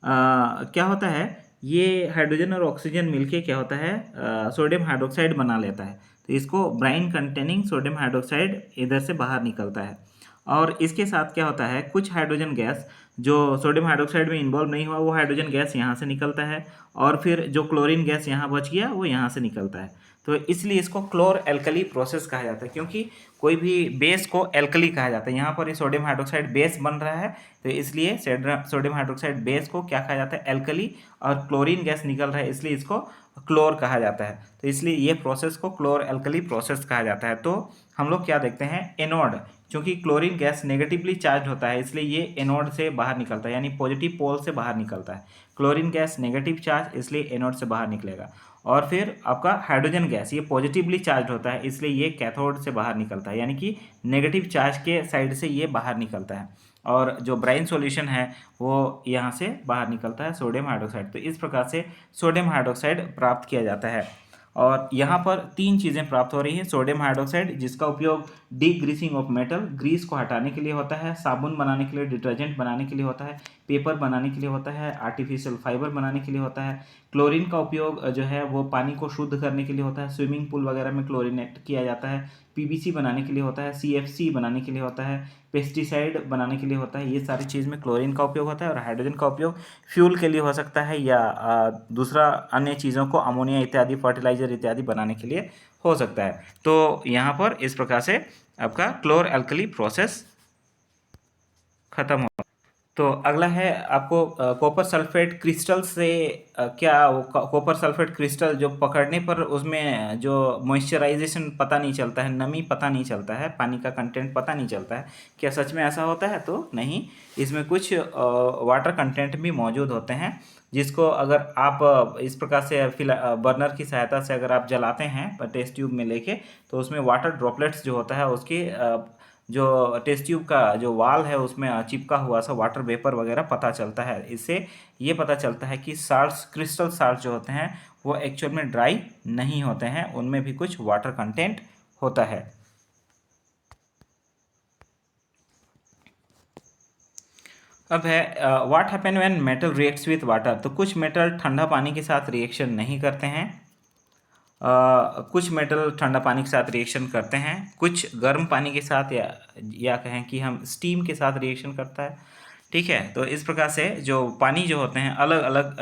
क्या होता है, ये हाइड्रोजन और ऑक्सीजन मिलके क्या होता है सोडियम हाइड्रोक्साइड बना लेता है। तो इसको ब्राइन कंटेनिंग सोडियम हाइड्रोक्साइड इधर से बाहर निकलता है। और इसके साथ क्या होता है, कुछ हाइड्रोजन गैस जो सोडियम हाइड्रोक्साइड में इन्वॉल्व नहीं हुआ वो हाइड्रोजन गैस यहाँ से निकलता है, और फिर जो क्लोरीन गैस यहाँ बच गया वो यहाँ से निकलता है। तो इसलिए इसको क्लोर एल्कली प्रोसेस कहा जाता है, क्योंकि कोई भी बेस को एल्कली कहा जाता है। यहाँ पर ये सोडियम हाइड्रोक्साइड बेस बन रहा है, तो इसलिए सोडियम हाइड्रोक्साइड बेस को क्या कहा जाता है, एल्कली, और क्लोरीन गैस निकल रहा है इसलिए इसको क्लोर कहा जाता है। तो इसलिए ये प्रोसेस को क्लोर एल्कली प्रोसेस कहा जाता है। तो हम लोग क्या देखते हैं, एनोड, क्योंकि क्लोरीन गैस नेगेटिवली चार्ज होता है इसलिए ये एनोड से बाहर निकलता है, यानी पॉजिटिव पोल से बाहर निकलता है। क्लोरीन गैस नेगेटिव चार्ज इसलिए एनोड से बाहर निकलेगा। और फिर आपका हाइड्रोजन गैस ये पॉजिटिवली चार्ज होता है इसलिए ये कैथोड से बाहर निकलता है, यानी कि नेगेटिव चार्ज के साइड से ये बाहर निकलता है। और जो ब्राइन सॉल्यूशन है वो यहाँ से बाहर निकलता है सोडियम हाइड्रोक्साइड। तो इस प्रकार से सोडियम हाइड्रोक्साइड प्राप्त किया जाता है। और यहाँ पर तीन चीज़ें प्राप्त हो रही हैं। सोडियम हाइड्रोक्साइड, जिसका उपयोग degreasing of metal, grease को हटाने के लिए होता है, साबुन बनाने के लिए, डिटर्जेंट बनाने के लिए होता है, पेपर बनाने के लिए होता है, आर्टिफिशियल फाइबर बनाने के लिए होता है। क्लोरीन का उपयोग जो है वो पानी को शुद्ध करने के लिए होता है, स्विमिंग पूल वगैरह में क्लोरीनेट किया जाता है। पीवीसी बनाने के लिए होता है, सीएफसी बनाने के लिए होता है, पेस्टिसाइड बनाने के लिए होता है। ये सारी चीज़ में क्लोरीन का उपयोग होता है। और हाइड्रोजन का उपयोग फ्यूल के लिए हो सकता है या दूसरा अन्य चीज़ों को अमोनिया इत्यादि, फर्टिलाइजर इत्यादि बनाने के लिए हो सकता है। तो यहाँ पर इस प्रकार से आपका क्लोर एल्कली प्रोसेस खत्म हो। तो अगला है आपको कॉपर सल्फेट क्रिस्टल से क्या वो कॉपर सल्फेट क्रिस्टल जो पकड़ने पर उसमें जो मॉइस्चराइजेशन पता नहीं चलता है, नमी पता नहीं चलता है, पानी का कंटेंट पता नहीं चलता है, क्या सच में ऐसा होता है? तो नहीं, इसमें कुछ वाटर कंटेंट भी मौजूद होते हैं, जिसको अगर आप इस प्रकार से बर्नर की सहायता से अगर आप जलाते हैं टेस्ट ट्यूब में लेके, तो उसमें वाटर ड्रॉपलेट्स जो होता है उसकी जो टेस्ट ट्यूब का जो वाल है उसमें चिपका हुआ सा वाटर वेपर वगैरह पता चलता है। इससे ये पता चलता है कि साल्ट्स, क्रिस्टल साल्ट जो होते हैं वो एक्चुअल में ड्राई नहीं होते हैं, उनमें भी कुछ वाटर कंटेंट होता है। अब है what happen when metal reacts with water. तो कुछ मेटल ठंडा पानी के साथ रिएक्शन नहीं करते हैं, कुछ मेटल ठंडा पानी के साथ रिएक्शन करते हैं, कुछ गर्म पानी के साथ या कहें कि हम स्टीम के साथ रिएक्शन करता है। ठीक है, तो इस प्रकार से जो पानी जो होते हैं अलग अलग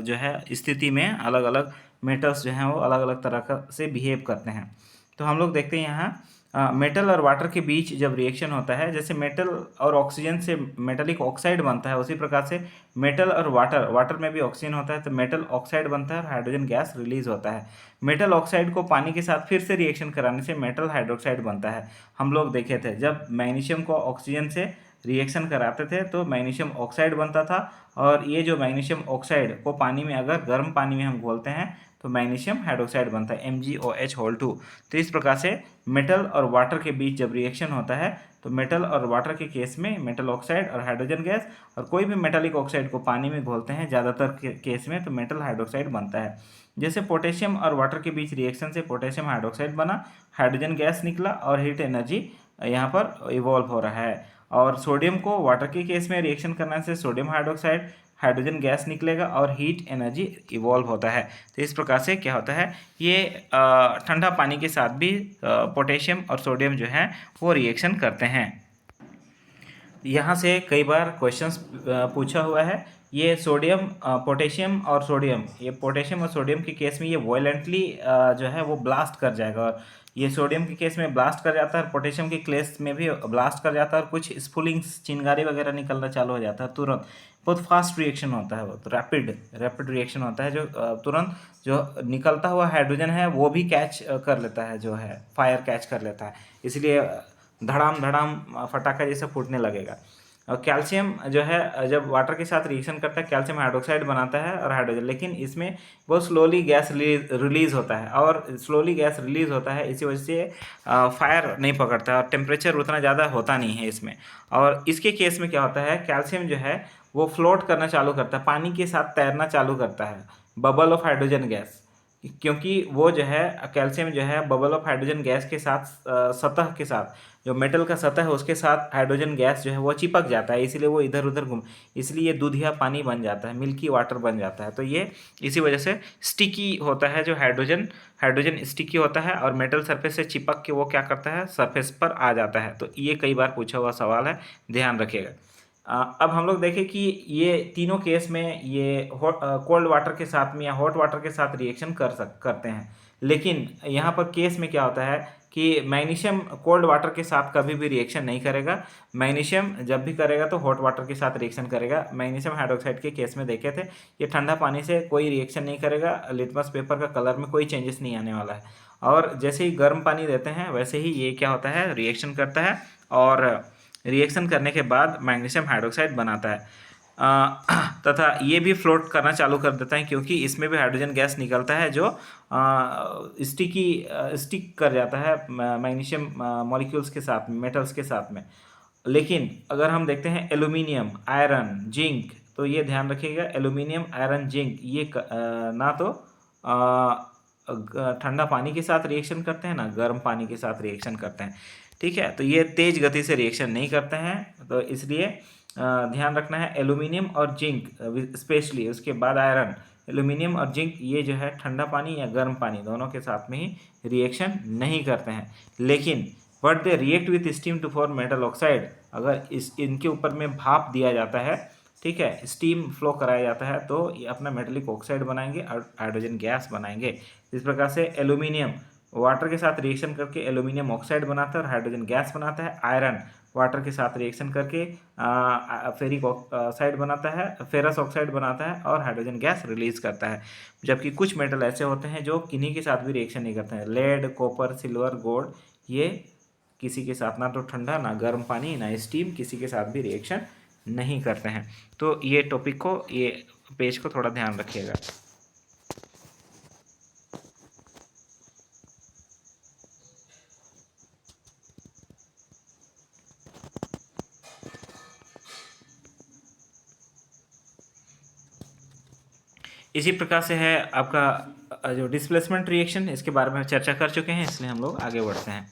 जो है स्थिति में अलग अलग मेटल्स जो हैं वो अलग अलग तरह का से बिहेव करते हैं। तो हम लोग देखते हैं यहाँ मेटल और वाटर के बीच जब रिएक्शन होता है, जैसे मेटल और ऑक्सीजन से मेटलिक ऑक्साइड बनता है, उसी प्रकार से मेटल और वाटर में भी ऑक्सीजन होता है तो मेटल ऑक्साइड बनता है और हाइड्रोजन गैस रिलीज होता है। मेटल ऑक्साइड को पानी के साथ फिर से रिएक्शन कराने से मेटल हाइड्रोक्साइड बनता है। हम लोग देखे थे जब मैग्नीशियम को ऑक्सीजन से रिएक्शन कराते थे तो मैग्नीशियम ऑक्साइड बनता था, और ये जो मैग्नीशियम ऑक्साइड को पानी में अगर गर्म पानी में हम घोलते हैं तो मैग्नीशियम हाइड्रोक्साइड बनता है MgOH2। तो इस प्रकार से मेटल और वाटर के बीच जब रिएक्शन होता है तो मेटल और वाटर के केस में मेटल ऑक्साइड और हाइड्रोजन गैस, और कोई भी मेटालिक ऑक्साइड को पानी में घोलते हैं ज़्यादातर केस में तो मेटल हाइड्रोक्साइड बनता है। जैसे पोटेशियम और वाटर के बीच रिएक्शन से पोटेशियम हाइड्रोक्साइड बना, हाइड्रोजन गैस निकला और हीट एनर्जी यहाँ पर इवॉल्व हो रहा है। और सोडियम को वाटर के केस में रिएक्शन करने से सोडियम हाइड्रोक्साइड, हाइड्रोजन गैस निकलेगा और हीट एनर्जी इवॉल्व होता है। तो इस प्रकार से क्या होता है, ये ठंडा पानी के साथ भी पोटेशियम और सोडियम जो है वो रिएक्शन करते हैं। यहाँ से कई बार क्वेश्चंस पूछा हुआ है, ये सोडियम पोटेशियम और सोडियम, ये पोटेशियम और सोडियम के केस में ये वायलेंटली जो है वो ब्लास्ट कर जाएगा, और ये सोडियम के केस में ब्लास्ट कर जाता है, पोटेशियम के केस में भी ब्लास्ट कर जाता है, और कुछ स्फुलिंग्स, चिंगारी वगैरह निकलना चालू हो जाता है तुरंत। बहुत फास्ट रिएक्शन होता है वो, तो रैपिड रिएक्शन होता है, जो तुरंत जो निकलता हुआ हाइड्रोजन है वो भी कैच कर लेता है, जो है फायर कैच कर लेता है, इसलिए धड़ाम धड़ाम फटाखा जैसा फूटने लगेगा। और कैल्शियम जो है जब वाटर के साथ रिएक्शन करता है कैल्शियम हाइड्रोक्साइड बनाता है और हाइड्रोजन, लेकिन इसमें बहुत स्लोली गैस रिलीज होता है, और स्लोली गैस रिलीज होता है इसी वजह से फायर नहीं पकड़ता है और टेम्परेचर उतना ज़्यादा होता नहीं है इसमें। और इसके केस में क्या होता है, कैल्शियम जो है वो फ्लोट करना चालू करता है, पानी के साथ तैरना चालू करता है, बबल ऑफ हाइड्रोजन गैस, क्योंकि वो जो है कैल्शियम जो है बबल ऑफ हाइड्रोजन गैस के साथ सतह के साथ, जो मेटल का सतह है उसके साथ हाइड्रोजन गैस जो है वो चिपक जाता है, इसलिए वो इधर उधर घूम, इसलिए ये दूधिया पानी बन जाता है, मिल्की वाटर बन जाता है। तो ये इसी वजह से स्टिकी होता है, जो हाइड्रोजन स्टिकी होता है और मेटल सरफेस से चिपक के वो क्या करता है, सरफेस पर आ जाता है। तो ये कई बार पूछा हुआ सवाल है, ध्यान रखिएगा। अब हम लोग देखें कि ये तीनों केस में ये कोल्ड वाटर के साथ में या हॉट वाटर के साथ रिएक्शन करते हैं, लेकिन यहाँ पर केस में क्या होता है कि मैग्नीशियम कोल्ड वाटर के साथ कभी भी रिएक्शन नहीं करेगा, मैग्नीशियम जब भी करेगा तो हॉट वाटर के साथ रिएक्शन करेगा। मैग्नीशियम हाइड्रोक्साइड के केस में देखे थे, ये ठंडा पानी से कोई रिएक्शन नहीं करेगा, लिटमस पेपर का कलर में कोई चेंजेस नहीं आने वाला है, और जैसे ही गर्म पानी देते हैं वैसे ही ये क्या होता है, रिएक्शन करता है, और रिएक्शन करने के बाद मैग्नीशियम हाइड्रोक्साइड बनाता है, तथा ये भी फ्लोट करना चालू कर देता है, क्योंकि इसमें भी हाइड्रोजन गैस निकलता है जो स्टिक कर जाता है मैग्नीशियम मॉलिक्यूल्स के साथ में, मेटल्स के साथ में। लेकिन अगर हम देखते हैं एल्यूमिनियम, आयरन, जिंक, तो ये ध्यान रखिएगा, एल्यूमिनियम, आयरन, जिंक ये ना तो ठंडा पानी के साथ रिएक्शन करते हैं ना गर्म पानी के साथ रिएक्शन करते हैं। ठीक है, तो ये तेज गति से रिएक्शन नहीं करते हैं, तो इसलिए ध्यान रखना है एल्यूमिनियम और जिंक स्पेशली, उसके बाद आयरन, एल्यूमिनियम और जिंक ये जो है ठंडा पानी या गर्म पानी दोनों के साथ में ही रिएक्शन नहीं करते हैं। लेकिन but they react with steam to form metal oxide, अगर इनके ऊपर में भाप दिया जाता है, ठीक है, स्टीम फ्लो कराया जाता है, तो ये अपना मेटेलिक ऑक्साइड बनाएंगे और हाइड्रोजन गैस बनाएंगे। इस प्रकार से एल्यूमिनियम वाटर के साथ रिएक्शन करके एल्यूमिनियम ऑक्साइड बनाता है और हाइड्रोजन गैस बनाता है। आयरन वाटर के साथ रिएक्शन करके फेरिक ऑक्साइड बनाता है, फेरस ऑक्साइड बनाता है और हाइड्रोजन गैस रिलीज करता है। जबकि कुछ मेटल ऐसे होते हैं जो किन्हीं के साथ भी रिएक्शन नहीं करते हैं। लेड, कॉपर, सिल्वर, गोल्ड, ये किसी के साथ ना तो ठंडा ना गर्म पानी ना स्टीम किसी के साथ भी रिएक्शन नहीं करते हैं। तो ये टॉपिक को, ये पेज को थोड़ा ध्यान रखिएगा। इसी प्रकार से है आपका जो डिस्प्लेसमेंट रिएक्शन, इसके बारे में चर्चा कर चुके हैं, इसलिए हम लोग आगे बढ़ते हैं।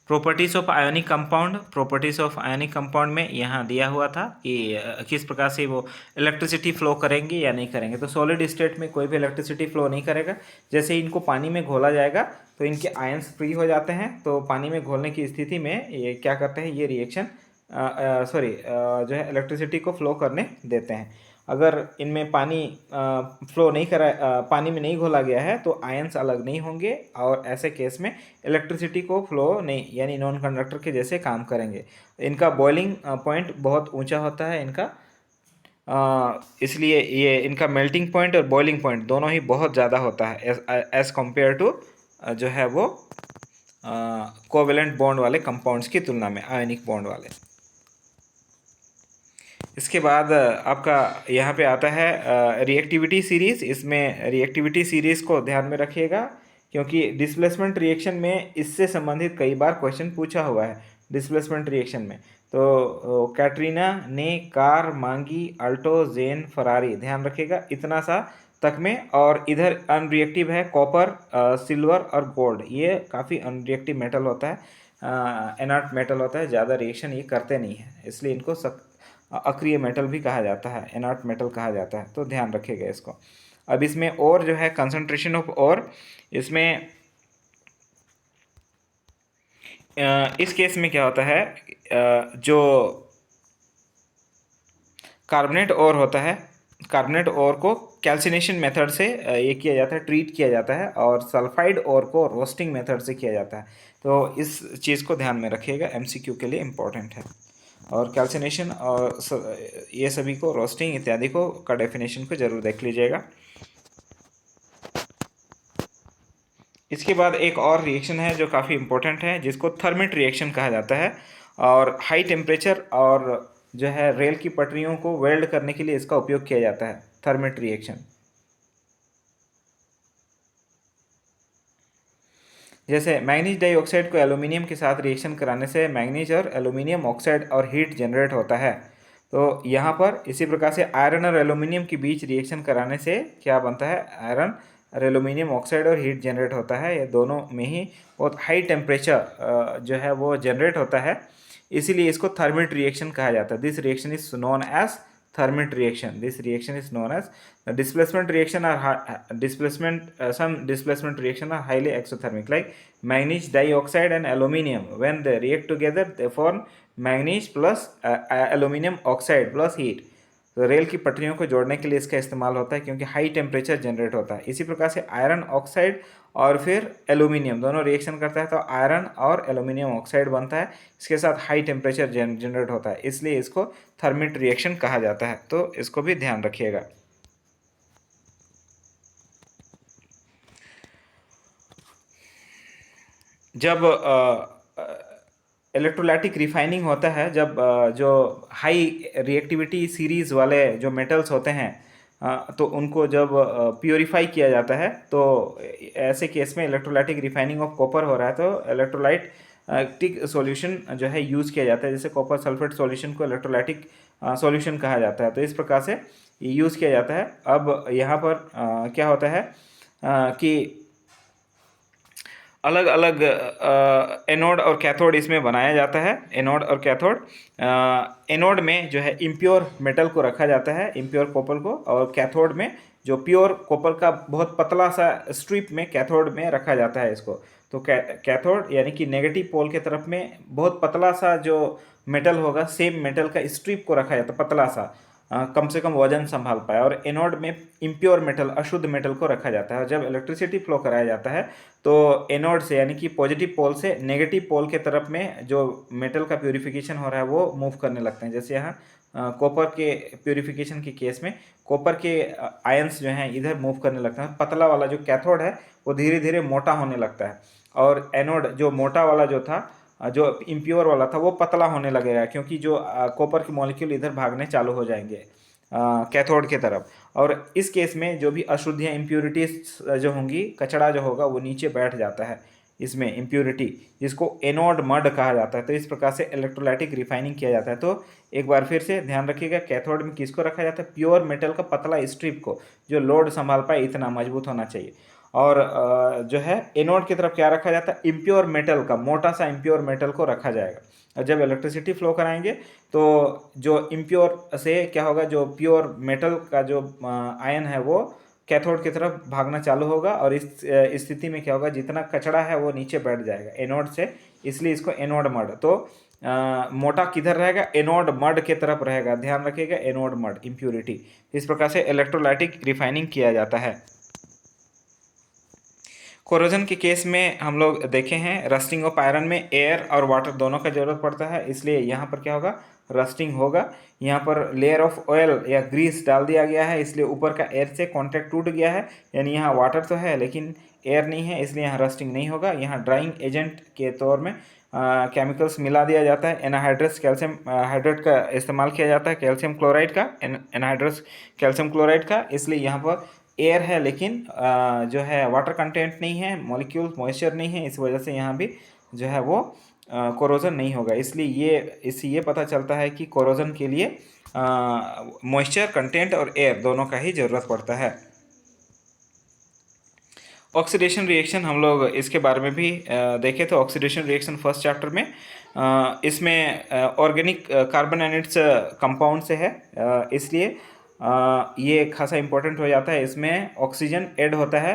Properties of ionic compound, properties of ionic compound में यहाँ दिया हुआ था कि किस प्रकार से वो इलेक्ट्रिसिटी फ्लो करेंगे या नहीं करेंगे। तो सॉलिड स्टेट में कोई भी इलेक्ट्रिसिटी फ्लो नहीं करेगा। जैसे इनको पानी में घोला जाएगा तो इनके आयंस फ्री हो जाते हैं, तो पानी में घोलने की स्थिति में ये क्या करते हैं, ये रिएक्शन जो है इलेक्ट्रिसिटी को फ्लो करने देते हैं। अगर इनमें पानी फ्लो नहीं करा, पानी में नहीं घोला गया है, तो आयंस अलग नहीं होंगे और ऐसे केस में इलेक्ट्रिसिटी को फ्लो नहीं, यानी नॉन कंडक्टर के जैसे काम करेंगे। इनका बॉइलिंग पॉइंट बहुत ऊंचा होता है इनका, इसलिए ये इनका मेल्टिंग पॉइंट और बॉइलिंग पॉइंट दोनों ही बहुत ज़्यादा होता है एज कम्पेयर टू जो है वो कोवेलेंट बॉन्ड वाले कंपाउंड्स की तुलना में, आयनिक बॉन्ड वाले। इसके बाद आपका यहाँ पे आता है रिएक्टिविटी सीरीज़। इसमें रिएक्टिविटी सीरीज़ को ध्यान में रखिएगा, क्योंकि डिस्प्लेसमेंट रिएक्शन में इससे संबंधित कई बार क्वेश्चन पूछा हुआ है डिस्प्लेसमेंट रिएक्शन में। तो कैटरीना ने कार मांगी, अल्टो, जेन, फरारी, ध्यान रखिएगा इतना सा तक में। और इधर अनरिएक्टिव है कॉपर, सिल्वर और गोल्ड, ये काफ़ी अनरिएक्टिव मेटल होता है, इनर्ट मेटल होता है, ज़्यादा रिएक्शन ये करते नहीं है, इसलिए इनको अक्रिय मेटल भी कहा जाता है, इनर्ट मेटल कहा जाता है, तो ध्यान रखिएगा इसको। अब इसमें और जो है कंसंट्रेशन ऑफ और, इसमें इस केस में क्या होता है, जो कार्बोनेट और होता है, कार्बोनेट और को कैल्सिनेशन मेथड से ये किया जाता है, ट्रीट किया जाता है, और सल्फाइड और को रोस्टिंग मेथड से किया जाता है। तो इस चीज़ को ध्यान में रखिएगा, एमसीक्यू के लिए इम्पोर्टेंट है। और कैल्सिनेशन और ये सभी को, रोस्टिंग इत्यादि को का डेफिनेशन को जरूर देख लीजिएगा। इसके बाद एक और रिएक्शन है जो काफ़ी इम्पोर्टेंट है, जिसको थर्मिट रिएक्शन कहा जाता है, और हाई टेम्परेचर और जो है रेल की पटरियों को वेल्ड करने के लिए इसका उपयोग किया जाता है, थर्मिट रिएक्शन। जैसे मैग्नीज डाइऑक्साइड को एल्यूमिनियम के साथ रिएक्शन कराने से मैग्नीज और एल्यूमिनियम ऑक्साइड और हीट जनरेट होता है। तो यहाँ पर इसी प्रकार से आयरन और एल्यूमिनियम के बीच रिएक्शन कराने से क्या बनता है, आयरन और एल्यूमिनियम ऑक्साइड और हीट जनरेट होता है। ये दोनों में ही बहुत हाई टेम्परेचर जो है वो जनरेट होता है, इसीलिए इसको थर्मिट रिएक्शन कहा जाता है। This reaction is known as thermit reaction. This reaction is known as the displacement reaction, or some displacement reaction are highly exothermic, like manganese dioxide and aluminium. When they react together, they form manganese plus aluminium oxide plus heat. तो रेल की पटरियों को जोड़ने के लिए इसका इस्तेमाल होता है, क्योंकि हाई टेम्परेचर जनरेट होता है। इसी प्रकार से आयरन ऑक्साइड और फिर एल्यूमिनियम दोनों रिएक्शन करता है, तो आयरन और एल्यूमिनियम ऑक्साइड बनता है, इसके साथ हाई टेम्परेचर जनरेट होता है, इसलिए इसको थर्मिट रिएक्शन कहा जाता है। तो इसको भी ध्यान रखिएगा। जब इलेक्ट्रोलाइटिक रिफाइनिंग होता है, जब जो हाई रिएक्टिविटी सीरीज़ वाले जो मेटल्स होते हैं, तो उनको जब प्योरीफाई किया जाता है, तो ऐसे केस में इलेक्ट्रोलाइटिक रिफाइनिंग ऑफ कॉपर हो रहा है, तो इलेक्ट्रोलाइटिक सॉल्यूशन जो है यूज़ किया जाता है। जैसे कॉपर सल्फेट सॉल्यूशन को इलेक्ट्रोलाइटिक सॉल्यूशन कहा जाता है, तो इस प्रकार से यूज़ किया जाता है। अब यहाँ पर क्या होता है, कि अलग अलग एनोड और कैथोड इसमें बनाया जाता है। एनोड और कैथोड, एनोड में जो है इम्प्योर मेटल को रखा जाता है, इम्प्योर कॉपर को, और कैथोड में जो प्योर कॉपर का बहुत पतला सा स्ट्रिप में कैथोड में रखा जाता है इसको। तो कैथोड यानी कि नेगेटिव पोल के तरफ में बहुत पतला सा जो मेटल होगा, सेम मेटल का स्ट्रिप को रखा जाता है, पतला सा, कम से कम वजन संभाल पाए। और एनोड में इम्प्योर मेटल, अशुद्ध मेटल को रखा जाता है। और जब इलेक्ट्रिसिटी फ्लो कराया जाता है तो एनोड से यानी कि पॉजिटिव पोल से नेगेटिव पोल के तरफ में जो मेटल का प्यूरिफिकेशन हो रहा है वो मूव करने लगते हैं। जैसे यहाँ कॉपर के प्यूरिफिकेशन के केस में कॉपर के आयंस जो हैं इधर मूव करने लगते हैं। पतला वाला जो कैथोड है वो धीरे धीरे मोटा होने लगता है, और एनोड जो मोटा वाला जो था, जो इम्प्योर वाला था, वो पतला होने लगेगा, क्योंकि जो कॉपर के मॉलिक्यूल इधर भागने चालू हो जाएंगे कैथोड के तरफ। और इस केस में जो भी अशुद्धियाँ, इम्प्योरिटीज जो होंगी, कचरा जो होगा वो नीचे बैठ जाता है इसमें, इम्प्योरिटी, जिसको एनोड मड कहा जाता है। तो इस प्रकार से इलेक्ट्रोलाइटिक रिफाइनिंग किया जाता है। तो एक बार फिर से ध्यान रखिएगा, कैथोड में किसको रखा जाता है? प्योर मेटल का पतला स्ट्रिप को, जो लोड संभाल पाए, इतना मजबूत होना चाहिए। और जो है एनोड की तरफ क्या रखा जाता है? इम्प्योर मेटल का, मोटा सा इम्प्योर मेटल को रखा जाएगा। और जब इलेक्ट्रिसिटी फ्लो कराएंगे तो जो इम्प्योर से क्या होगा, जो प्योर मेटल का जो आयन है वो कैथोड की तरफ भागना चालू होगा, और इस स्थिति में क्या होगा, जितना कचरा है वो नीचे बैठ जाएगा एनोड से, इसलिए इसको एनोड मड। तो मोटा किधर रहेगा? एनोड मड के तरफ रहेगा, ध्यान रखिएगा, एनोड मड, इम्प्यूरिटी। इस प्रकार से इलेक्ट्रोलाइटिक रिफाइनिंग किया जाता है। कोरोजन के केस में हम लोग देखे हैं, रस्टिंग ऑफ आयरन में एयर और वाटर दोनों का जरूरत पड़ता है, इसलिए यहाँ पर क्या होगा, रस्टिंग होगा। यहाँ पर लेयर ऑफ ऑयल या ग्रीस डाल दिया गया है, इसलिए ऊपर का एयर से कॉन्टैक्ट टूट गया है, यानी यहाँ वाटर तो है लेकिन एयर नहीं है, इसलिए यहाँ रस्टिंग नहीं होगा। यहाँ ड्राइंग एजेंट के तौर में केमिकल्स मिला दिया जाता है। एनहाइड्रस कैल्शियम हाइड्रेट का इस्तेमाल किया जाता है, कैल्शियम क्लोराइड का, एनहाइड्रस कैल्शियम क्लोराइड का, इसलिए यहाँ पर एयर है लेकिन जो है वाटर कंटेंट नहीं है, मॉलिक्यूल मॉइस्चर नहीं है, इस वजह से यहाँ भी जो है वो कोरोजन नहीं होगा। इसलिए इससे ये पता चलता है कि कोरोजन के लिए मॉइस्चर कंटेंट और एयर दोनों का ही ज़रूरत पड़ता है। ऑक्सीडेशन रिएक्शन हम लोग इसके बारे में भी देखे थे। ऑक्सीडेशन रिएक्शन फर्स्ट चैप्टर में, इसमें ऑर्गेनिक कार्बन एनिड्स कंपाउंड से है, इसलिए ये खासा इंपॉर्टेंट हो जाता है। इसमें ऑक्सीजन ऐड होता है,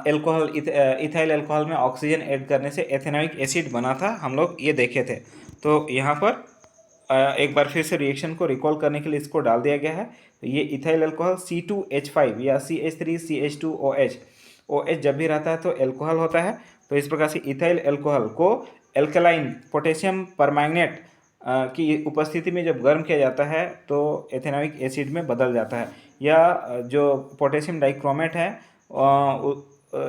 एल्कोहल, इथाइल एल्कोहल में ऑक्सीजन ऐड करने से एथेनॉइक एसिड बना था, हम लोग ये देखे थे। तो यहाँ पर एक बार फिर से रिएक्शन को रिकॉल करने के लिए इसको डाल दिया गया है। तो ये इथाइल एल्कोहल C2H5 या CH3CH2OH, OH जब भी रहता है तो एल्कोहल होता है। तो इस प्रकार से इथाइल एल्कोहल को एल्कलाइन पोटेशियम परमैंगनेट की उपस्थिति में जब गर्म किया जाता है तो एथेनॉइक एसिड में बदल जाता है। या जो पोटेशियम डाइक्रोमेट है,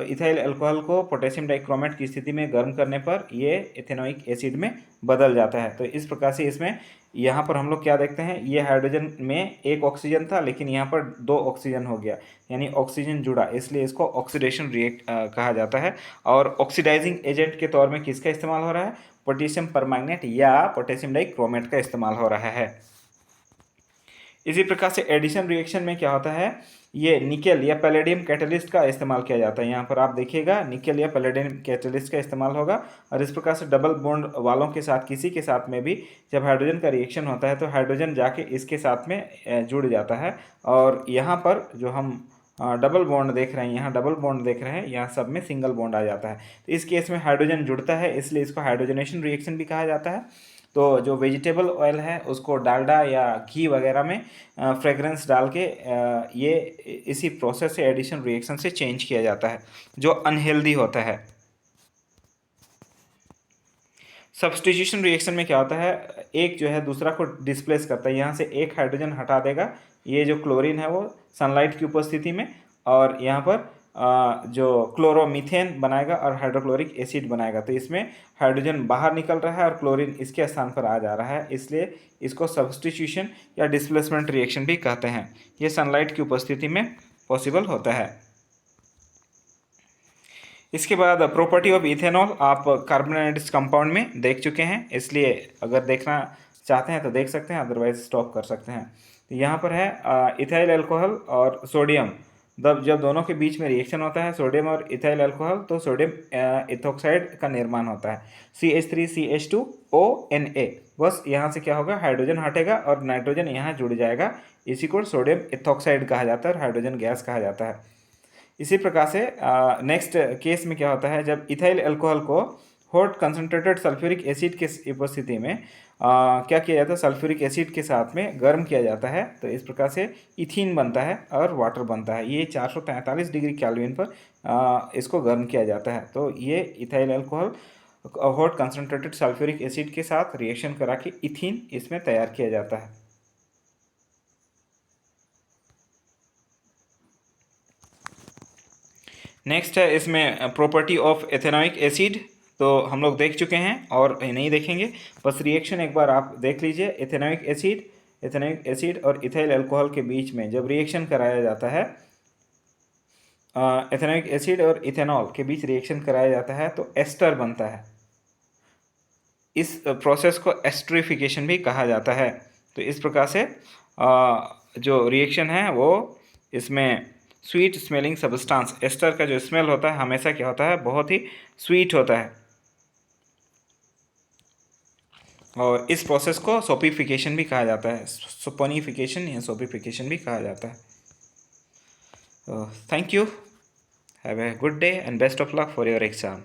इथाइल अल्कोहल को पोटेशियम डाइक्रोमेट की स्थिति में गर्म करने पर ये एथेनॉइक एसिड में बदल जाता है। तो इस प्रकार से इसमें यहाँ पर हम लोग क्या देखते हैं, ये हाइड्रोजन में एक ऑक्सीजन था लेकिन यहाँ पर 2 ऑक्सीजन हो गया, यानी ऑक्सीजन जुड़ा, इसलिए इसको ऑक्सीडेशन रिएक्ट कहा जाता है। और ऑक्सीडाइजिंग एजेंट के तौर में किसका इस्तेमाल हो रहा है? पोटेशियम परमैंगनेट या पोटेशियम डाइक्रोमेट का इस्तेमाल हो रहा है। इसी प्रकार से एडिशन रिएक्शन में क्या होता है, ये निकेल या पैलेडियम कैटलिस्ट का इस्तेमाल किया जाता है। यहाँ पर आप देखिएगा निकेल या पैलेडियम कैटलिस्ट का इस्तेमाल होगा। और इस प्रकार से डबल बॉन्ड वालों के साथ, किसी के साथ में भी जब हाइड्रोजन का रिएक्शन होता है तो हाइड्रोजन जाके इसके साथ में जुड़ जाता है। और यहाँ पर जो हम डबल बॉन्ड देख रहे हैं, यहाँ डबल बॉन्ड देख रहे हैं, यहाँ सब में सिंगल बॉन्ड आ जाता है। तो इस केस में हाइड्रोजन जुड़ता है, इसलिए इसको हाइड्रोजनेशन रिएक्शन भी कहा जाता है। तो जो वेजिटेबल ऑयल है उसको डालडा या घी वगैरह में फ्रेगरेंस डाल के ये इसी प्रोसेस से एडिशन रिएक्शन से चेंज किया जाता है, जो अनहेल्दी होता है। सब्स्टिट्यूशन रिएक्शन में क्या होता है, एक जो है दूसरा को डिस्प्लेस करता है, यहाँ से एक हाइड्रोजन हटा देगा, ये जो क्लोरीन है वो सनलाइट की उपस्थिति में, और यहाँ पर जो क्लोरोमीथेन बनाएगा और हाइड्रोक्लोरिक एसिड बनाएगा। तो इसमें हाइड्रोजन बाहर निकल रहा है और क्लोरीन इसके स्थान पर आ जा रहा है, इसलिए इसको सब्स्टिट्यूशन या डिस्प्लेसमेंट रिएक्शन भी कहते हैं। ये सनलाइट की उपस्थिति में पॉसिबल होता है। इसके बाद प्रॉपर्टी ऑफ इथेनॉल आप कार्बन एनालिसिस कंपाउंड में देख चुके हैं, इसलिए अगर देखना चाहते हैं तो देख सकते हैं, अदरवाइज स्टॉप कर सकते हैं। तो यहाँ पर है इथाइल अल्कोहल और सोडियम जब दोनों के बीच में रिएक्शन होता है सोडियम और इथाइल अल्कोहल, तो सोडियम इथोक्साइड का निर्माण होता है, CH3CH2ONA। बस यहाँ से क्या होगा, हाइड्रोजन हटेगा और नाइट्रोजन यहाँ जुड़ जाएगा, इसी को सोडियम इथोक्साइड कहा जाता है और हाइड्रोजन गैस कहा जाता है। इसी प्रकार से नेक्स्ट केस में क्या होता है, जब इथाइल अल्कोहल को हॉट कंसनट्रेटेड सल्फ्यूरिक एसिड की उपस्थिति में क्या किया जाता है, सल्फ्यूरिक एसिड के साथ में गर्म किया जाता है, तो इस प्रकार से इथीन बनता है और वाटर बनता है। ये 443 डिग्री केल्विन पर इसको गर्म किया जाता है। तो ये ethyl alcohol hot concentrated sulphuric acid के साथ रिएक्शन करा के इथीन इसमें तैयार किया जाता है। नेक्स्ट है इसमें प्रॉपर्टी ऑफ एथेनॉइक एसिड, तो हम लोग देख चुके हैं और नहीं देखेंगे, बस रिएक्शन एक बार आप देख लीजिए। एथेनॉइक एसिड और इथाइल अल्कोहल के बीच में जब रिएक्शन कराया जाता है, एथेनॉइक एसिड और इथेनॉल के बीच रिएक्शन कराया जाता है तो एस्टर बनता है। इस प्रोसेस को एस्टरिफिकेशन भी कहा जाता है। तो इस प्रकार से जो रिएक्शन है वो इसमें स्वीट स्मेलिंग सब्सटेंस, एस्टर का जो स्मेल होता है हमेशा क्या होता है, बहुत ही स्वीट होता है। और इस प्रोसेस को सोपिफिकेशन भी कहा जाता है, सोपोनिफिकेशन या सोपिफिकेशन भी कहा जाता है। Thank you, have a good day and best of luck for your exam.